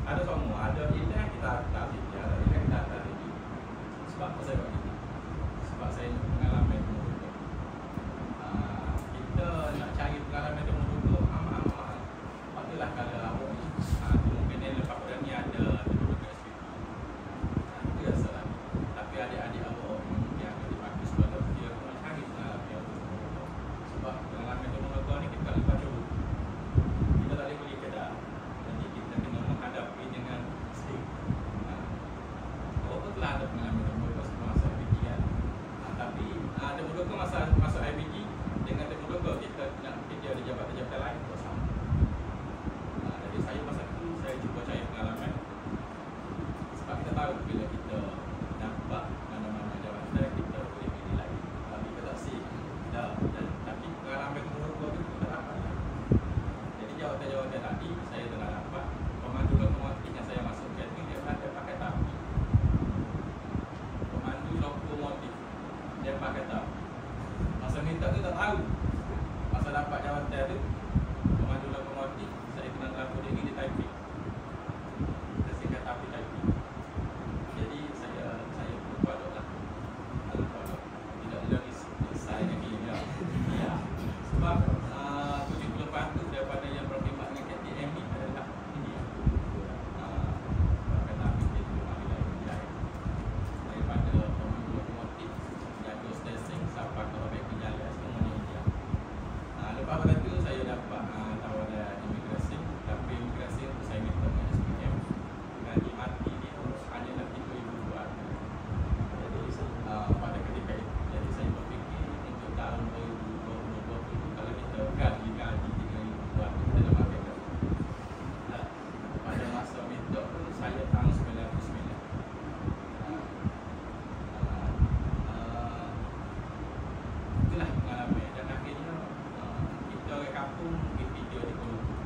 Ada semua, ada ini kita tak ada ini kita tak ada. Sebab apa saya buat ini? Sebab saya pengalaman dulu. Kita nak cari pengalaman dulu amat mahal. Patutlah kalau awak ni, mungkin dia lepas pada ni ada dulu kat SPP. Itu dah salah. Tapi adik-adik awak yang lebih bagus pada dia pun cari pengalaman dulu. Sebab pengalaman dulu ni kita lepas dulu. Kita tak boleh beli kedai. Jadi kita kena menghadapi dengan stick. Awak pun telah ada pengalaman dulu masa IBG kan. Tapi dulu masa masuk IBG dengan dulu kita nak kerja di jabatan-jabatan lain pun sama. Jadi saya masa tu saya cuba cari pengalaman. Sebab kita tahu bila kita nampak mana-mana jabatan kita boleh pilih lagi. Tapi kita tak sih. Tapi pengalaman dulu tu kita tak dapat. Jadi jawatan-jawatan tadi saya telah dapat. Pemandu lokomotif yang saya masukkan ni dia ada pakai tapi. Pemandu lokomotif dia pakai tapi. Masa minta tu tak tahu. Masa dapat jawatan tu pemandu lokomotif saya kena terlalu dia di typing. Kita singkat tapi typing. Jadi saya buat lah. Tidak lagi saya lagi ya. Sebab 70% tu daripada yang berkhidmat dengan KTM ni adalah India. Kata kita tu ambil lain. Daripada pemandu lokomotif, jaga stesen sampai ke objek penjalan semuanya India. Lepas pada tu saya dapat tawaran imigrasi, tapi imigrasi tu saya minta dengan SPM. Gaji mati dia hanyalah RM3,000. Jadi pada ketika itu, jadi saya berfikir untuk tahun 2020 kalau kita gaji RM3,000 kita dah makan dah. Pada masa minta tu saya tahun 99. Itulah pengalaman dan akhirnya kita ke kampung bikin video di Kuala Lumpur.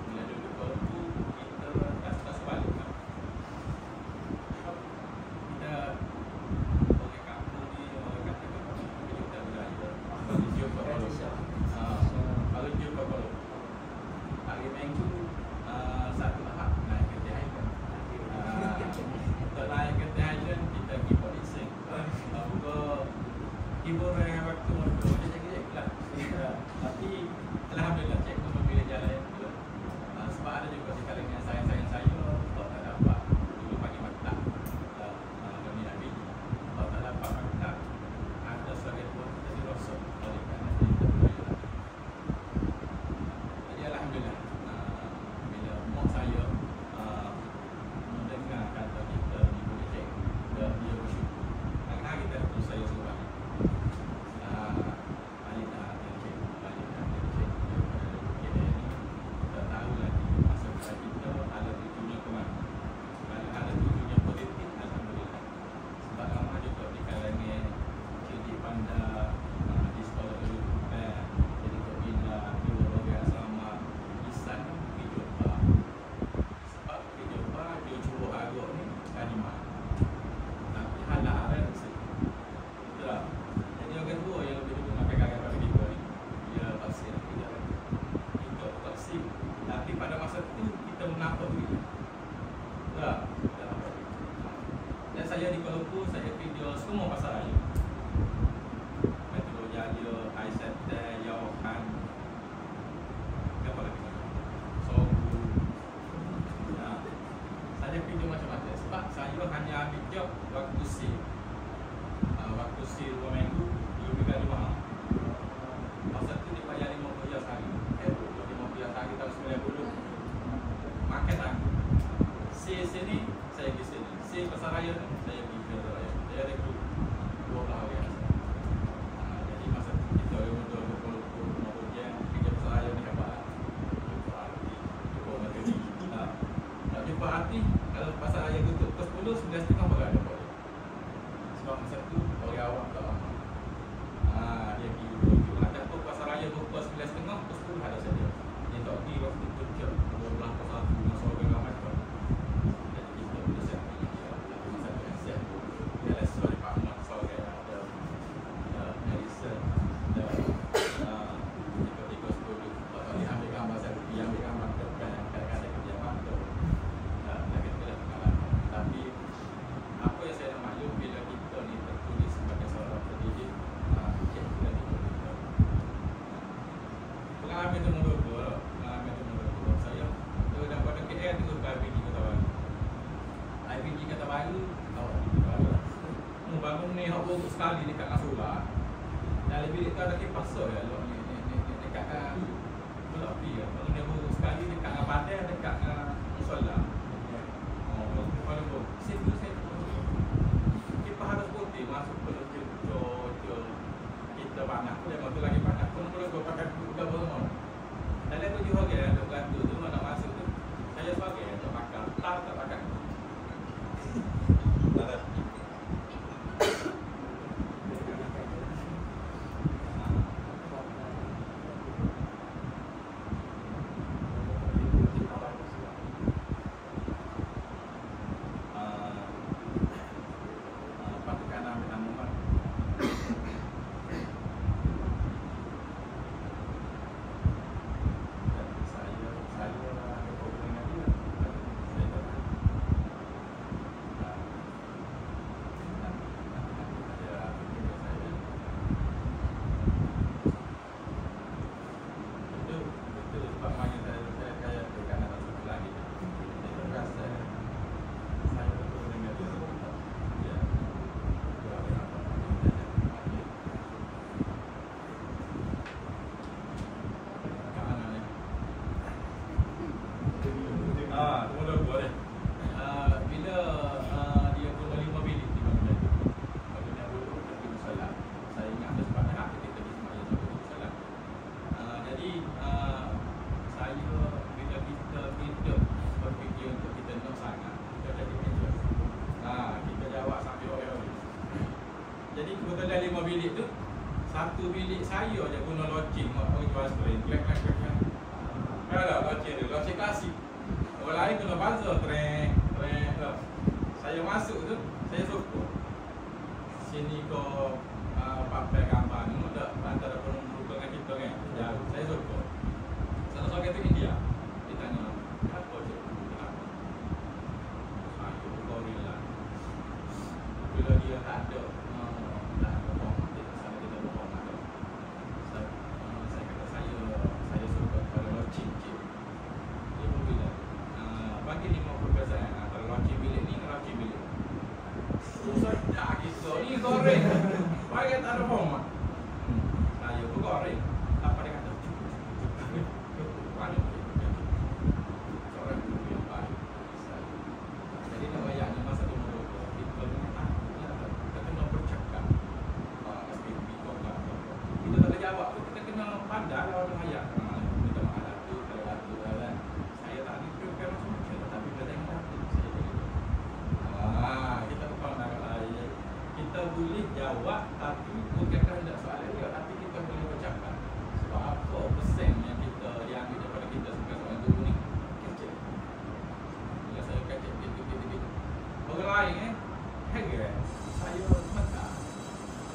Bila duduk Kuala Lumpur kita tak suka sebalik kan. Kita orang kampung ni orang kata kita beraya bagi jumpa Kuala Lumpur. Kalau jumpa Kuala Lumpur hari Minggu satu Ahad naik kereta Highland. Untuk naik kereta Highland kita pergi policing. Buka hiburan yang waktu muda dia cakap lah. Tapi alhamdulillah cikgu memilih jalan yang betul. Sebab ada juga di kalangan sayang-sayang saya tak dapat dulu pagi maktab demi Nabi tak dapat maktab ada sebagai tuan kita dirosok oleh kerana kita beraya. Jadi alhamdulillah bila mak saya mendengar kata kita diberi cikgu dia bersyukur. Hari-hari terus saya suruh balik. Dan saya di Kuala Lumpur, saya video semua pasal raya. Metro Jaya, Aisyah, Yawakan, apa lagi? Sogu. Saya video macam-macam. Sebab saya hanya ambil job waktu SIL. Waktu SIL 2 minggu, RM2,500. Masa tu dia bayar RM50 sehari. RM50 sehari tahun 90. Makan aku. SIL sini, saya pergi sini. SIL pasar raya ni, saya pergi ke raya. Saya rekrut 12 orang. Jadi masa kita muda Kuala Lumpur, kemudian kerja pasar raya ni hebat. Jumpa arti, jumpa materi. Tak jumpa arti, kalau pasar raya tutup pukul 10, 11.30 baru ada boleh. Sebab masa tu orang awam tak lama. Dia pergi dulu. Ada pun pasar raya pukul 11.30, pukul 10 ada saja. Dia tak pergi waktu puncak 12.01 masa orang ramai tu. Jadi kita boleh siap. Masa tu yang siap tu dia lah sesuai Pak Mat sebagai ada medicine dan tiga-tiga 10 tak boleh ambil gambar saya pergi ambil gambar depan kadang-kadang kerja mantap. buruk sekali dekat Nasura. Dalam bilik tu ada kipas ya, dekat bola api ya. Kalau dia buruk sekali dekat padai, dekat musola. Oh, kalau buruk, situ saya kipas harus putih masuk ke kita panas tu, memang tu lagi panas. Kalau gua pakai udah bolong. Dalam tu juga dia ada batu tu nak masuk tu. Saya sebagai untuk makan, tak pakai. Bilik tu, satu bilik saya je guna loceng orang jual spray, klek. Kalau loceng tu, loceng klasik. Orang lain guna buzzer, trek. Saya masuk tu, saya suruh sini kau pakai gambar ni, ada antara penunggu dengan kita kan. Ya, saya suruh. Salah seorang itu India. Dia tanya, apa je? Kenapa? Saya gorila. Bila dia tak ada. Ni goreng. Pakai tak ada format. Saya tu goreng. Apa dia kata? Panik. Seorang guru yang baik. Jadi nak bayangnya masa tu kita kena bercakap. SPP kau kan. Kita tak ada jawab tu, kita kena pandai orang ayat. Minta maaf tu, kalau tu kan. Saya tak ada prepare macam-macam, tapi kita tengok tu saya jadi. Kita pandai kita boleh jawab, tapi bukan kerana soalan dia, tapi kita boleh bercakap. Sebab apa persen yang kita diambil daripada kita sebagai soalan tu ni kecil. Bila saya kecil gitu. Orang lain saya mata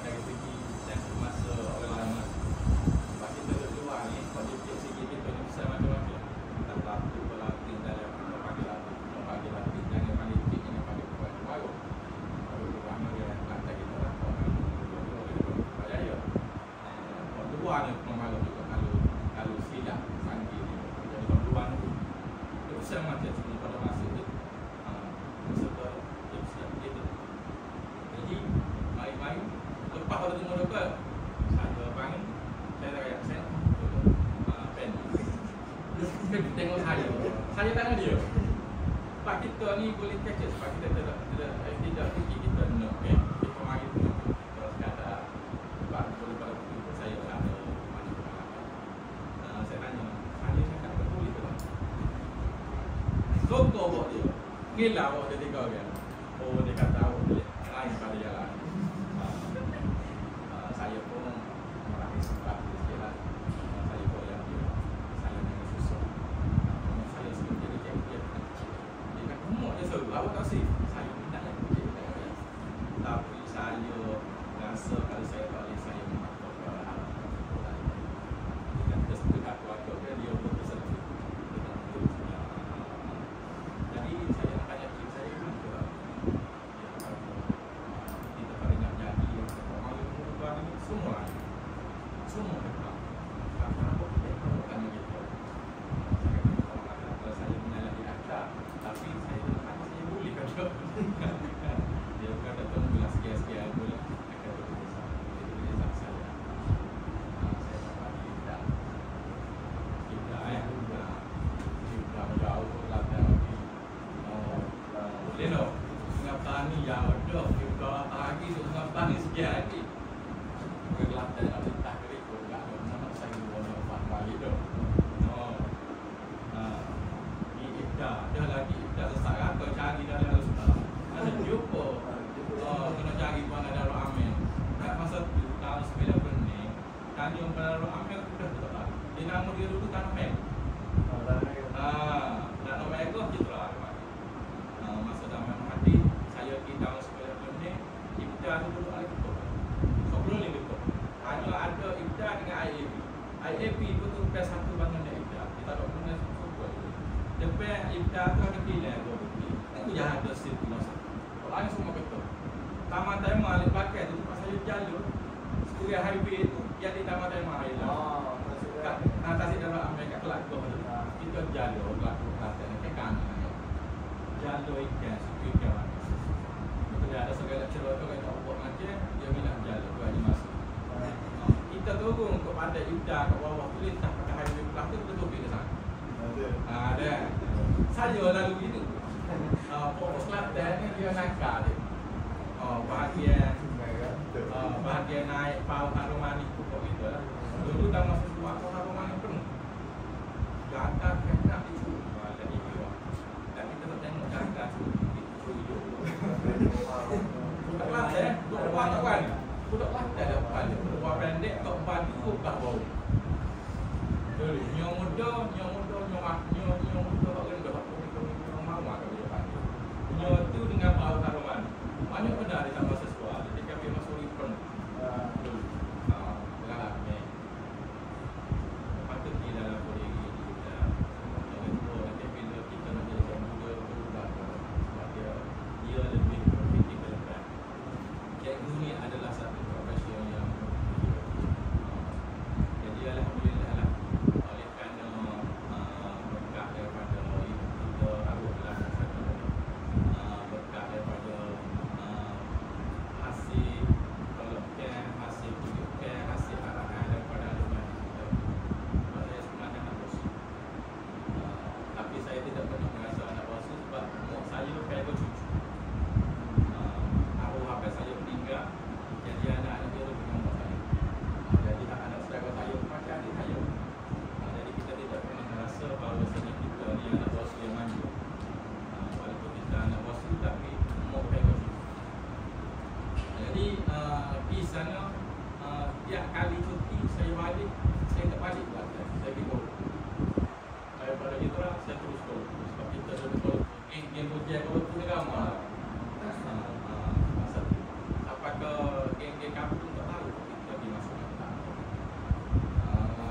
dari segi dan masa orang lain masa. Sebab kita berdua ni, pada segi kita ni bisa macam-macam. Kita berlatih dalam pagi latih, jangan pagi tik, jangan pagi buat baru. Ni pemalu juga kalau silap sanggih ni jadi pemburuan itu bisa macam sebelum pada masa itu serta siap gitu. Jadi main-main lepas pada temu doktor saya bangun, saya dah kayak saya pen dia tengok saya tanya dia, Pak kita ni boleh catch sebab kita tidak fikir kita nak kita mari terus kata Pak boleh pada saya ada saya tanya, saya cakap betul itu tak? Sokong buat dia, ngilau buat dia tiga kan? Oh dia kata awak boleh lain pada jalan. Saya pun meraih sebab sikit lah. Saya pun yang dia, saya jangan susah. Saya sebut dia kecil. Dia kata umur dia seru, awak tak sih? Saya minta yang kecil. Tapi saya rasa kalau saya tak boleh saya memakai dekat keluarga dia betul jadi saya nak tanya saya juga Dia no, dengan petani yang ada, kita lagi dengan petani sekian lagi. Kelantan nak letak kerik pun tak ada nak saya buat apa balik tu. Oh. Ni Ibda, dah lagi Ibda sesak rata cari dalam Al-Ustaz. Ada jumpa. Kena cari pun ada Amin. Kat masa tu tahun 90 ni, tadi orang Darul Amin sudah tak. Dia nama dia dulu Tanah Merah. Tanah Merah kita lah. Masa zaman Mahathir, saya pergi tahun 90 ni, Ibda tu duduk ada ketua. Sebelum ni ketua. Hanya ada Ibda dengan IAP. IAP tu tu best satu bangun dari Ibda. Kita tak guna semua. Depan Ibda tu ada pilihan dua bukti. Itu jahat ada sirkuit masa. Orang semua ketua. Taman Tema di belakang tu tempat saya jalur. Sekurang highway tu jadi Taman Tema Highland. Tasik Darul Amin kat Kelako tu. Kita jalur Kelako Kelantan ke kanan. Jalur ikan, suku ikan. Kita ada segala cerita kalau tak buat macam dia bilang jalur tu ada masa. Kita turun ke pantai Ibda kat bawah tu lintas pakai highway Kelako tu betul ke sana. Ada. Saya lalu gitu. Pokok Kelantan ni dia nakal dia. Bahagian naik Pau Harumani pokok itu lah. Dulu dah masuk tua Pau Harumani penuh. Gata kena itu. Jadi dia. Dan kita tak tengok gata tu. Itu hidup. Budak Kelantan, budak kawan. Budak Kelantan depan dia. Budak pendek tok baju kat bawah. Jadi nyong muda tak rendah nyong mawar ke dia panggil. Nyong tu dengan Pau Harumani. Banyak benda dia tak masa sekolah. Jadi kami masuk ripon. Pengalaman ni. Patut di dalam boleh kita. Nanti bila kita nak jadi muda berubah. Sebab dia lebih berfikir ke depan. Cikgu ni adalah satu profession yang jadi alhamdulillah lah. Oleh kerana berkat daripada kita arwahlah satu berkat daripada hasil pelukkan, hasil tunjukkan, hasil arahan daripada alumni kita. Saya sebenarnya nak bosu. Tapi saya tidak pernah merasa nak bosu sebab mak saya pego cucu. Arwah abang saya meninggal, jadi anak-anak dia lebih nombor saya. Jadi anak saudara saya macam adik saya. Jadi kita tidak pernah merasa bahawa kita ni anak bosu yang manja. Walaupun kita anak bosu tapi mak pego cucu. Jadi di sana tiap kali cuti saya balik, saya tak balik Kelantan. Saya pergi Kuala. Daripada itu lah saya terus Kuala. Sebab kita ada Kuala. Geng projek Kuala tu ni ramai. Masa tu sampai ke geng-geng kampung tak tahu kita pergi masuk Kelantan.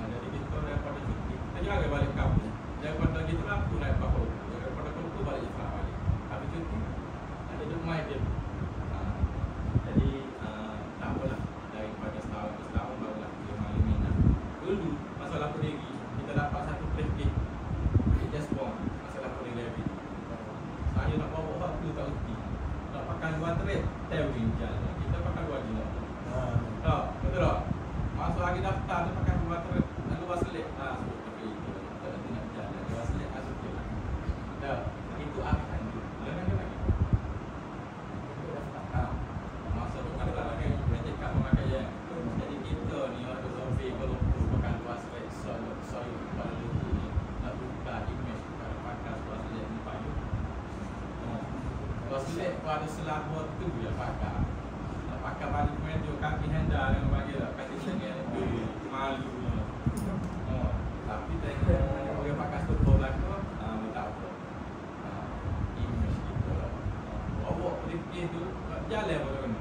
Jadi kita daripada cuti kita jaga balik kampung. Daripada gitu lah aku naik perahu. Daripada Kuala tu balik Islam balik. Habis cuti ada rumah dia. Jadi tak apalah, daripada setahun ke setahun barulah dia malu minat. Dulu masalah pendiri kita dapat satu prestige di Jasbon masalah pendiri. Saya nak bawa waktu tak reti. Nak pakai luar trade tewing jalan. Kita pakai luar jalan. Tak, betul tak? Masuk hari daftar tu pakai luar trade, luar selit. Sebut tapi tak nanti nak jalan luar selit masuk je lah. Dah, itu arahan tu. Jangan lagi. Masa tu kan lagi cakap memakai ya. Jadi kita ni ada zombie kalau pakai luar selit soil pada luar ni nak buka image pada pakai luar selit ni payung. Luar selit pada selabut tu dia pakai. Nak pakai balik meja kaki handal dengan bagi lah kaki sengit malu. Tapi tengok orang pakai stopper belakang tak apa. Image kita lah. Bawa pergi tu jalan boleh kena.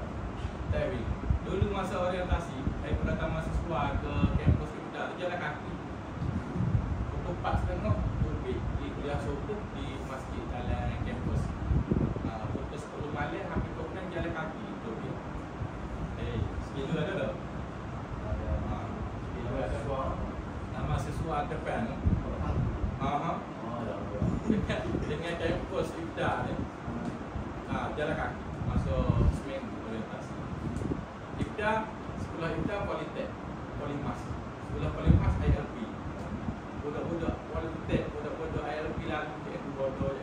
Tapi dulu masa orientasi, saya datang mahasiswa ke kampus kita, jalan kaki. Pukul 4.30 pergi kuliah subuh di masjid dalam kampus. Pukul 10 malam hampir kau pulang jalan kaki tu dia. Segitu ada tak? Segitu ada. Nama mahasiswa depan. Dengan kampus kita ni. Jalan kaki masuk seminggu orientasi. Ibda, sekolah Ibda Politek, Polimas. Sekolah Polimas ILP. Budak-budak Politek, budak-budak ILP lalu cikgu bodoh.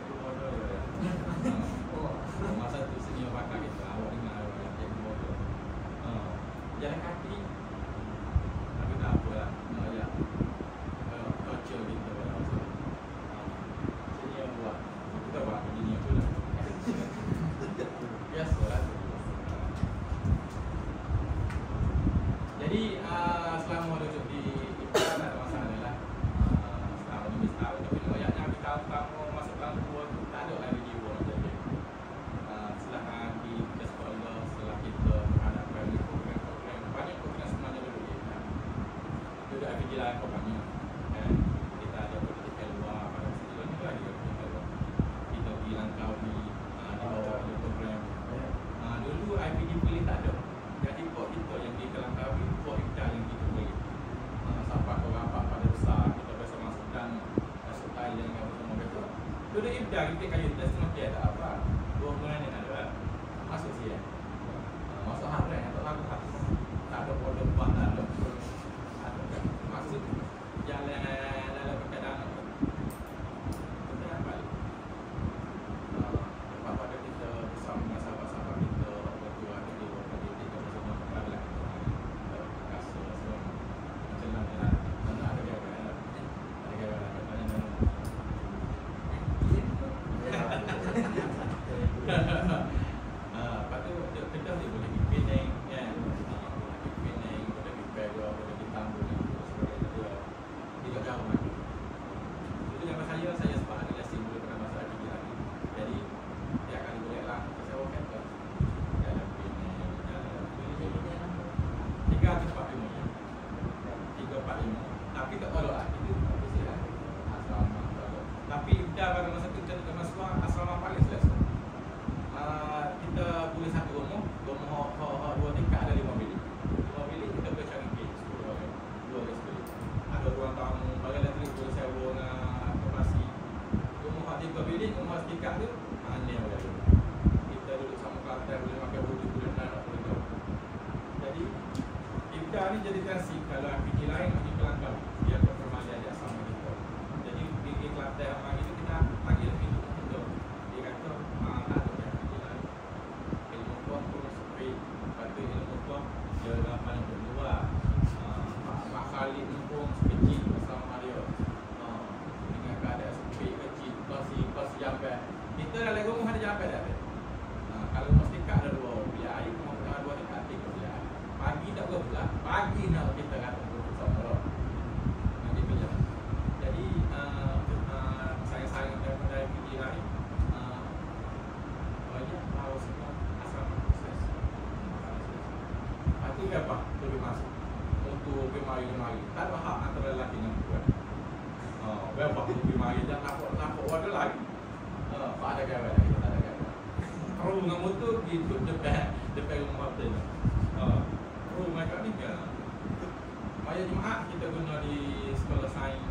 kita kayu tu semua dia tak apa. Dua bulan ni ada masuk sih ya. Masuk hari atau lagu hati. Tak ada bodoh buat tak ada. Ada masuk jalan dalam keadaan kita yang balik. Pada kita bersama dengan sahabat-sahabat kita berdua di luar negeri kita bersama kembali kasih semua macam mana ada gaya lepas tu kita dia boleh pergi Penang kan, pergi Penang, boleh pergi Perak, boleh pergi Tambun sebagainya, tidak jauh lagi. Itu dengan saya sebab ada lesson boleh pernah masuk lagi lagi. Jadi tiap kali boleh lah saya work at jalan Penang, jalan 345 tapi tak tahu lah itu apa lah asrama tapi dah pada masa tu kita tengah masuk asrama paling selesa. Kita boleh satu rumah dua tingkat ada 5 bilik kita boleh cari bilik 10 orang 2 orang sekali ada ruang tamu bagi elektrik boleh sewa dengan akomodasi rumah 3 bilik rumah setingkat tu aneh boleh kita duduk sama kelantan boleh makan wuduk boleh nak boleh jauh. Jadi kita ni jadi transit kalau aktiviti lain pergi Kelantan dia performa dia sama kita. Jadi pergi Kelantan orang itu kita panggil pintu kita. Dia kata tak ada aktiviti lain. Ilmu pun sepi. Lepas tu ilmu pun dia dapat berdua. Mak Khalid pun kecil bersama dia. Dengan keadaan sepi kecil kursi jambat. Kita dalam rumah ada jambat dah. Kalau mesti kat ada 2 bilik air, rumah 2 tingkat 3 bilik air. Pagi tak berbelah, pagi nak kita kata bersama nanti kerja. Jadi saya daripada pergi lain banyak tahu semua asrama proses. Itu apa? Pergi masuk untuk pergi mari. Tak ada hak antara lelaki dan perempuan. Berapa pergi mari dan nampak ada lagi. Tak ada gawe lagi, tak ada gawe. Kalau dengan motor gitu depan rumah hotel. Mereka ni kan Maya Jumaat kita guna di sekolah sains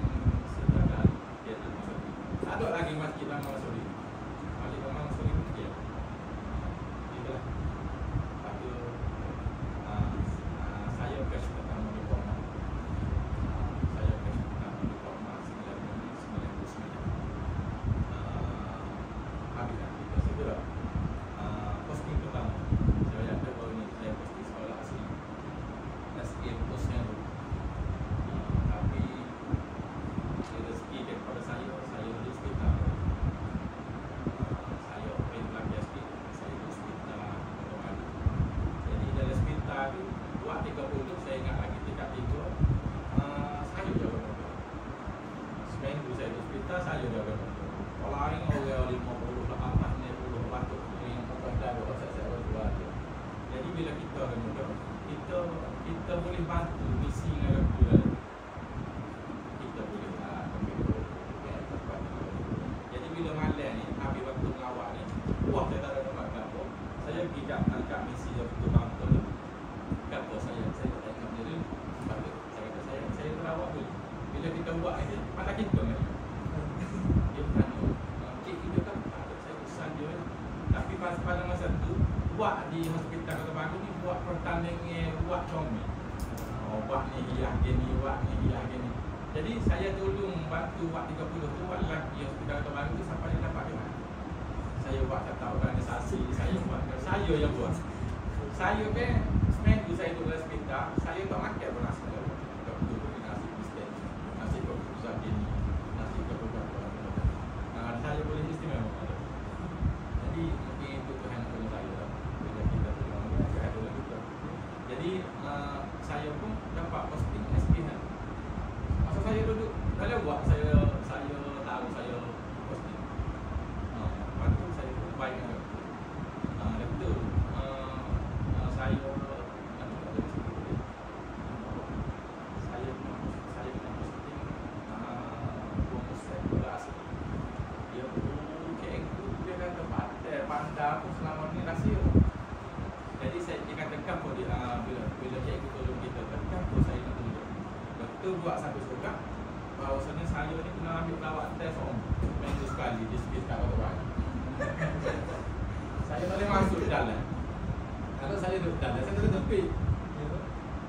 sejagat dia tu masuk. Ada lagi masjid Taman Suri. Masjid Taman Suri dia. Itulah. Satu saya cash pertama di Poma. Saya cash pertama di Poma 1999. Habis kita segera posting pertama. Saya ada baru ni saya posting sekolah asli. Postnya tu tapi rezeki daripada saya di hospital saya operate lagi hospital saya di hospital kembali jadi dari hospital tu buat 30 saya ingat lagi tingkat 3 saya jaga doktor seminggu saya di hospital saya jaga doktor kalau lain orang 50 80 batuk yang dah saya buat jadi bila kita rendah kita boleh bantu misi dengan doktor. Kita boleh jadi bila malam ni habis waktu mengawal ni buat saya tak ada tempat apa saya pergi kat misi doktor bantu kata saya tak ingat dia saya kata saya terawak dulu bila kita buat ni mana kita ni dia tanya cik kita tak ada saya pesan dia tapi pada masa tu buat di hospital Kota Batu ni buat pertandingan buat comel. Buat ni hilang gini, buat ni hilang gini. Jadi saya tolong bantu buat 30 tu buat lagi hospital Kota Batu tu sampai dia dapat dengan. Saya buat tata organisasi, saya buat saya yang buat. Saya ke seminggu saya duduk dalam hospital, saya tak makan pun nasi kalau doktor beri nasi biskuit, nasi kopi gini, nasi kopi apa. Saya boleh istimewa. Jadi mungkin itu Tuhan punya saya. Jadi saya pun dapat posting SPH. Masa saya duduk dalam buat saya tahu saya posting. Lepas tu saya pun baik dengan doktor. Saya posting bonus saya asli. Dia pun dia kata pandai aku selama ni rahsia. Jadi dia katakan pun bila cikgu tolong kita tekan pun saya nak tunjuk. Doktor buat satu surat bahawasanya saya ni kena ambil pelawat test minggu sekali di sekitar orang. Saya boleh masuk ke dalam. Kalau saya duduk dalam, saya boleh tepi.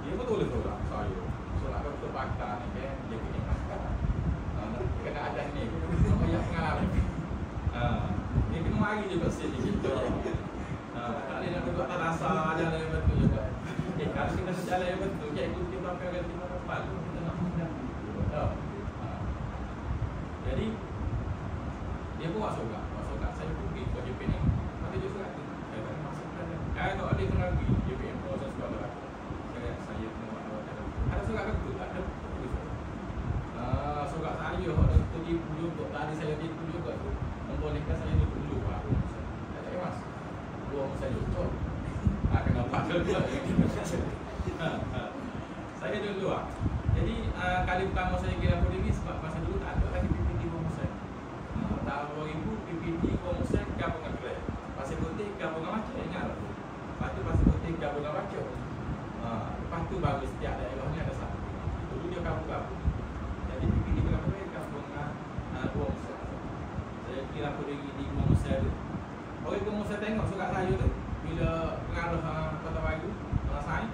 Dia pun boleh tolak saya. Soalnya kalau betul pakar ni kan, dia punya pakar. Kena ada ni, banyak pengalaman. Dia kena mari juga sini gitu. Tak boleh nak duduk atas dasar jalan yang betul juga. Kalau kita jalan yang betul, cikgu kita akan ganti mata kepala. Kita nak mudah. Jadi dia pun masuk kat saya pergi ke JP ni. Maka dia surat tu. Saya tak masuk kan. Kalau ada kena pergi JPM proses sekolah. Saya kena buat ada surat ke tu? Tak ada. Surat saya ada tipu juga. Tadi saya tipu juga tu. Membolehkan saya duduk dulu baru. Tak ada mas. Dua saya duduk. Kena pakar juga. Saya dulu Jadi kali pertama saya kira diri sebab masa dulu tak ada lagi PPT Bomusek. Tahun 2000 PPT Bomusek gabungan grade. Pasal putih gabungan macam ingat tu. Lepas tu pasal putih gabungan macam. Lepas tu baru setiap daerah ni ada satu. Dulu dia gabung-gabung. Jadi PPT gabungan Bomusek. Saya kira diri di Bomusek tu. Orang Bomusek tengok surat saya tu bila pengaruh Kota Baru sains.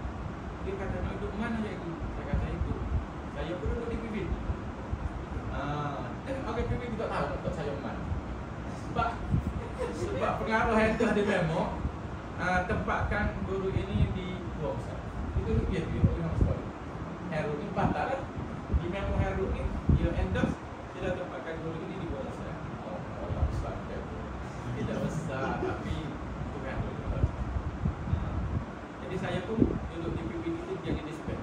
Dia kata nak duduk mana cikgu? Saya kata itu. Saya pun duduk di PPT. Okey, PPT tak tahu untuk saya mana. Sebab pengaruh yang telah di memo, tempatkan guru ini di Bomusek. Itu dia oleh sekolah. Heru ni patah lah. Di memo Heru ni dia endorse tidak tempatkan guru ini di Bomusek. Allah besar tidak besar tapi bukan dulu. Jadi saya pun duduk di PPT itu jadi dispek.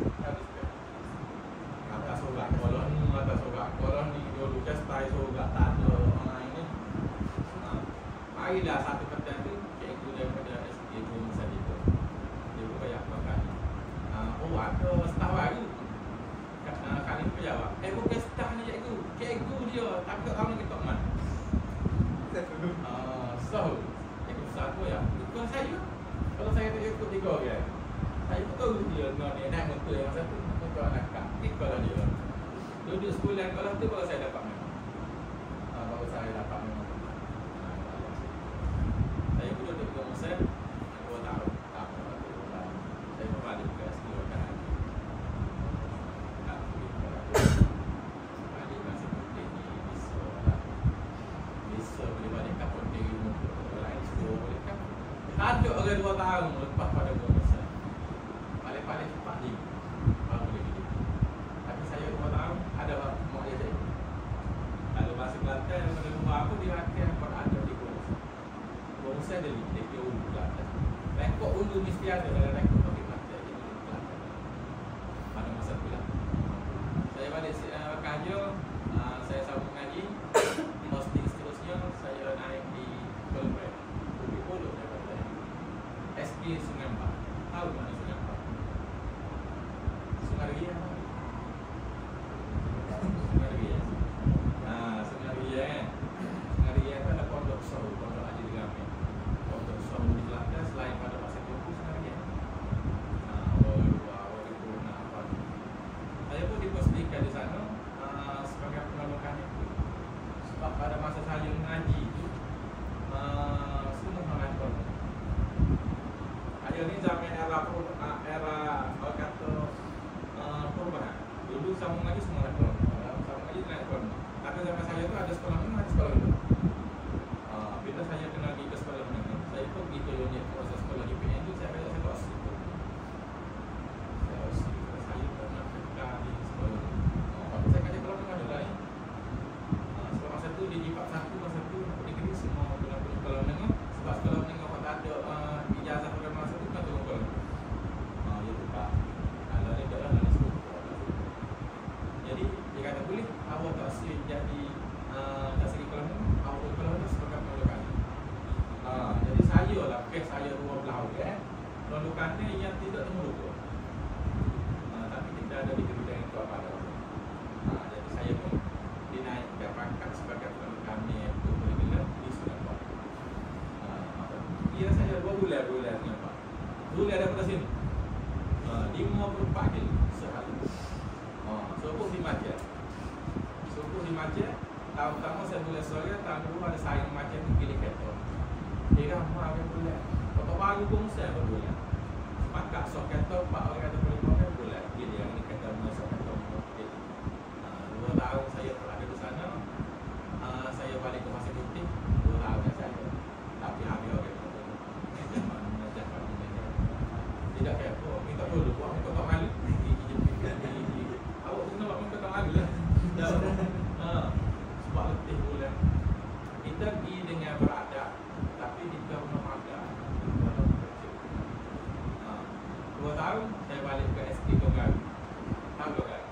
Atas sorak kolon ni dulu justai sorak tak ada orang ini. Marilah satu petang tu cikgu daripada SK Bomusek itu. Dia pun banyak makan. Ada staf baru. Kali ni jawab, bukan staf ni cikgu. Cikgu dia tak tahu orang kita mana. So, cikgu satu ya. Bukan saya. Kalau saya tak ikut 3 orang. Saya betul dia dengan dia naik motor yang satu motor anak kak. Ikutlah dia. Duduk sekolah kalau tu baru saya dapat memang. Baru saya dapat memang. Saya pun duduk di Bomusek 2 tahun. Saya pun balik ke sekolah kan. Balik masih putih ni bisa boleh balik kapal tinggi motor. Lain sekolah boleh kan. Ada orang 2 tahun lepas pada Bomusek. Paling cepat ni baru boleh hidup. Tapi saya 2 tahun ada mak dia saya. Kalau masuk Kelantan daripada rumah aku dia akan ada di Bomusek. Bomusek ada di DPU Kelantan. Rekod dulu mesti ada dalam rekod di Kelantan. Pada masa tu lah. Saya balik kerja, saya sambung ngaji. Posting seterusnya saya naik di Kolombo. Bukit Polo daripada SK Sungai Mbak. Tahu mana Sungai Mbak? Sungai Ria. Sungai Ria. Sungai Ria. Sungai Ria itu ada pondok Sahu, pondok Haji Digami. Pondok Sahu di Kelantan selain pada masa itu Sungai Ria. Saya pun dipostingkan di sana sebagai penolakan itu. Sebab pada masa saya mengaji itu semua mengajar. Hari ini zaman era kata perubahan. Dulu sambung lagi semua naik kolom. Sambung lagi naik kolom. Tapi zaman saya tu ada sekolah menengah, ada sekolah rendah. Bila saya kena pergi ke sekolah menengah, saya pun pergi ke unit proses sekolah UPN tu saya belajar saya osi. Saya pernah kerja di sekolah. Tapi saya kerja sekolah menengah juga ni. Sebab masa tu di JIPAP 1, masa tu negeri semua pernah pergi sekolah menengah. Sebab sekolah menengah tak ada ijazah pada masa tu kan turun kolom. Ya tu Pak. Kalau ni tak lah nak sebut. Jadi dia kata boleh awak tak sering jadi tak sering kolom menengah. Awak kolom menengah sebagai penolakan. Jadi saya lah kes saya 12 orang. Penolakannya yang tidak temu tapi tidak ada di bidang itu apa-apa. Jadi saya pun dinaikkan pangkat sebagai penolakannya untuk bergelar di Sungai Mbak. Kira saya 2 bulan ni Pak. Dulu daripada sini 54 kilo sehari. So pun 5 jam. tahu konsep boleh. Sepakat sok kata 4 orang kata boleh pakai boleh. Dia yang ni kata masuk kata okey. 2 tahun saya berada di sana. Saya balik ke Pasir Putih 2 tahun saya. Tapi habis orang kata mengajar pada tidak kayak apa, minta dulu buat minta tak malu. Awak kena buat minta tak malu lah. Sebab letih bulan. Kita pergi dengan beradab, tapi kita belum ada. 2 tahun saya balik ke SK Konggaru. Tahu Konggaru?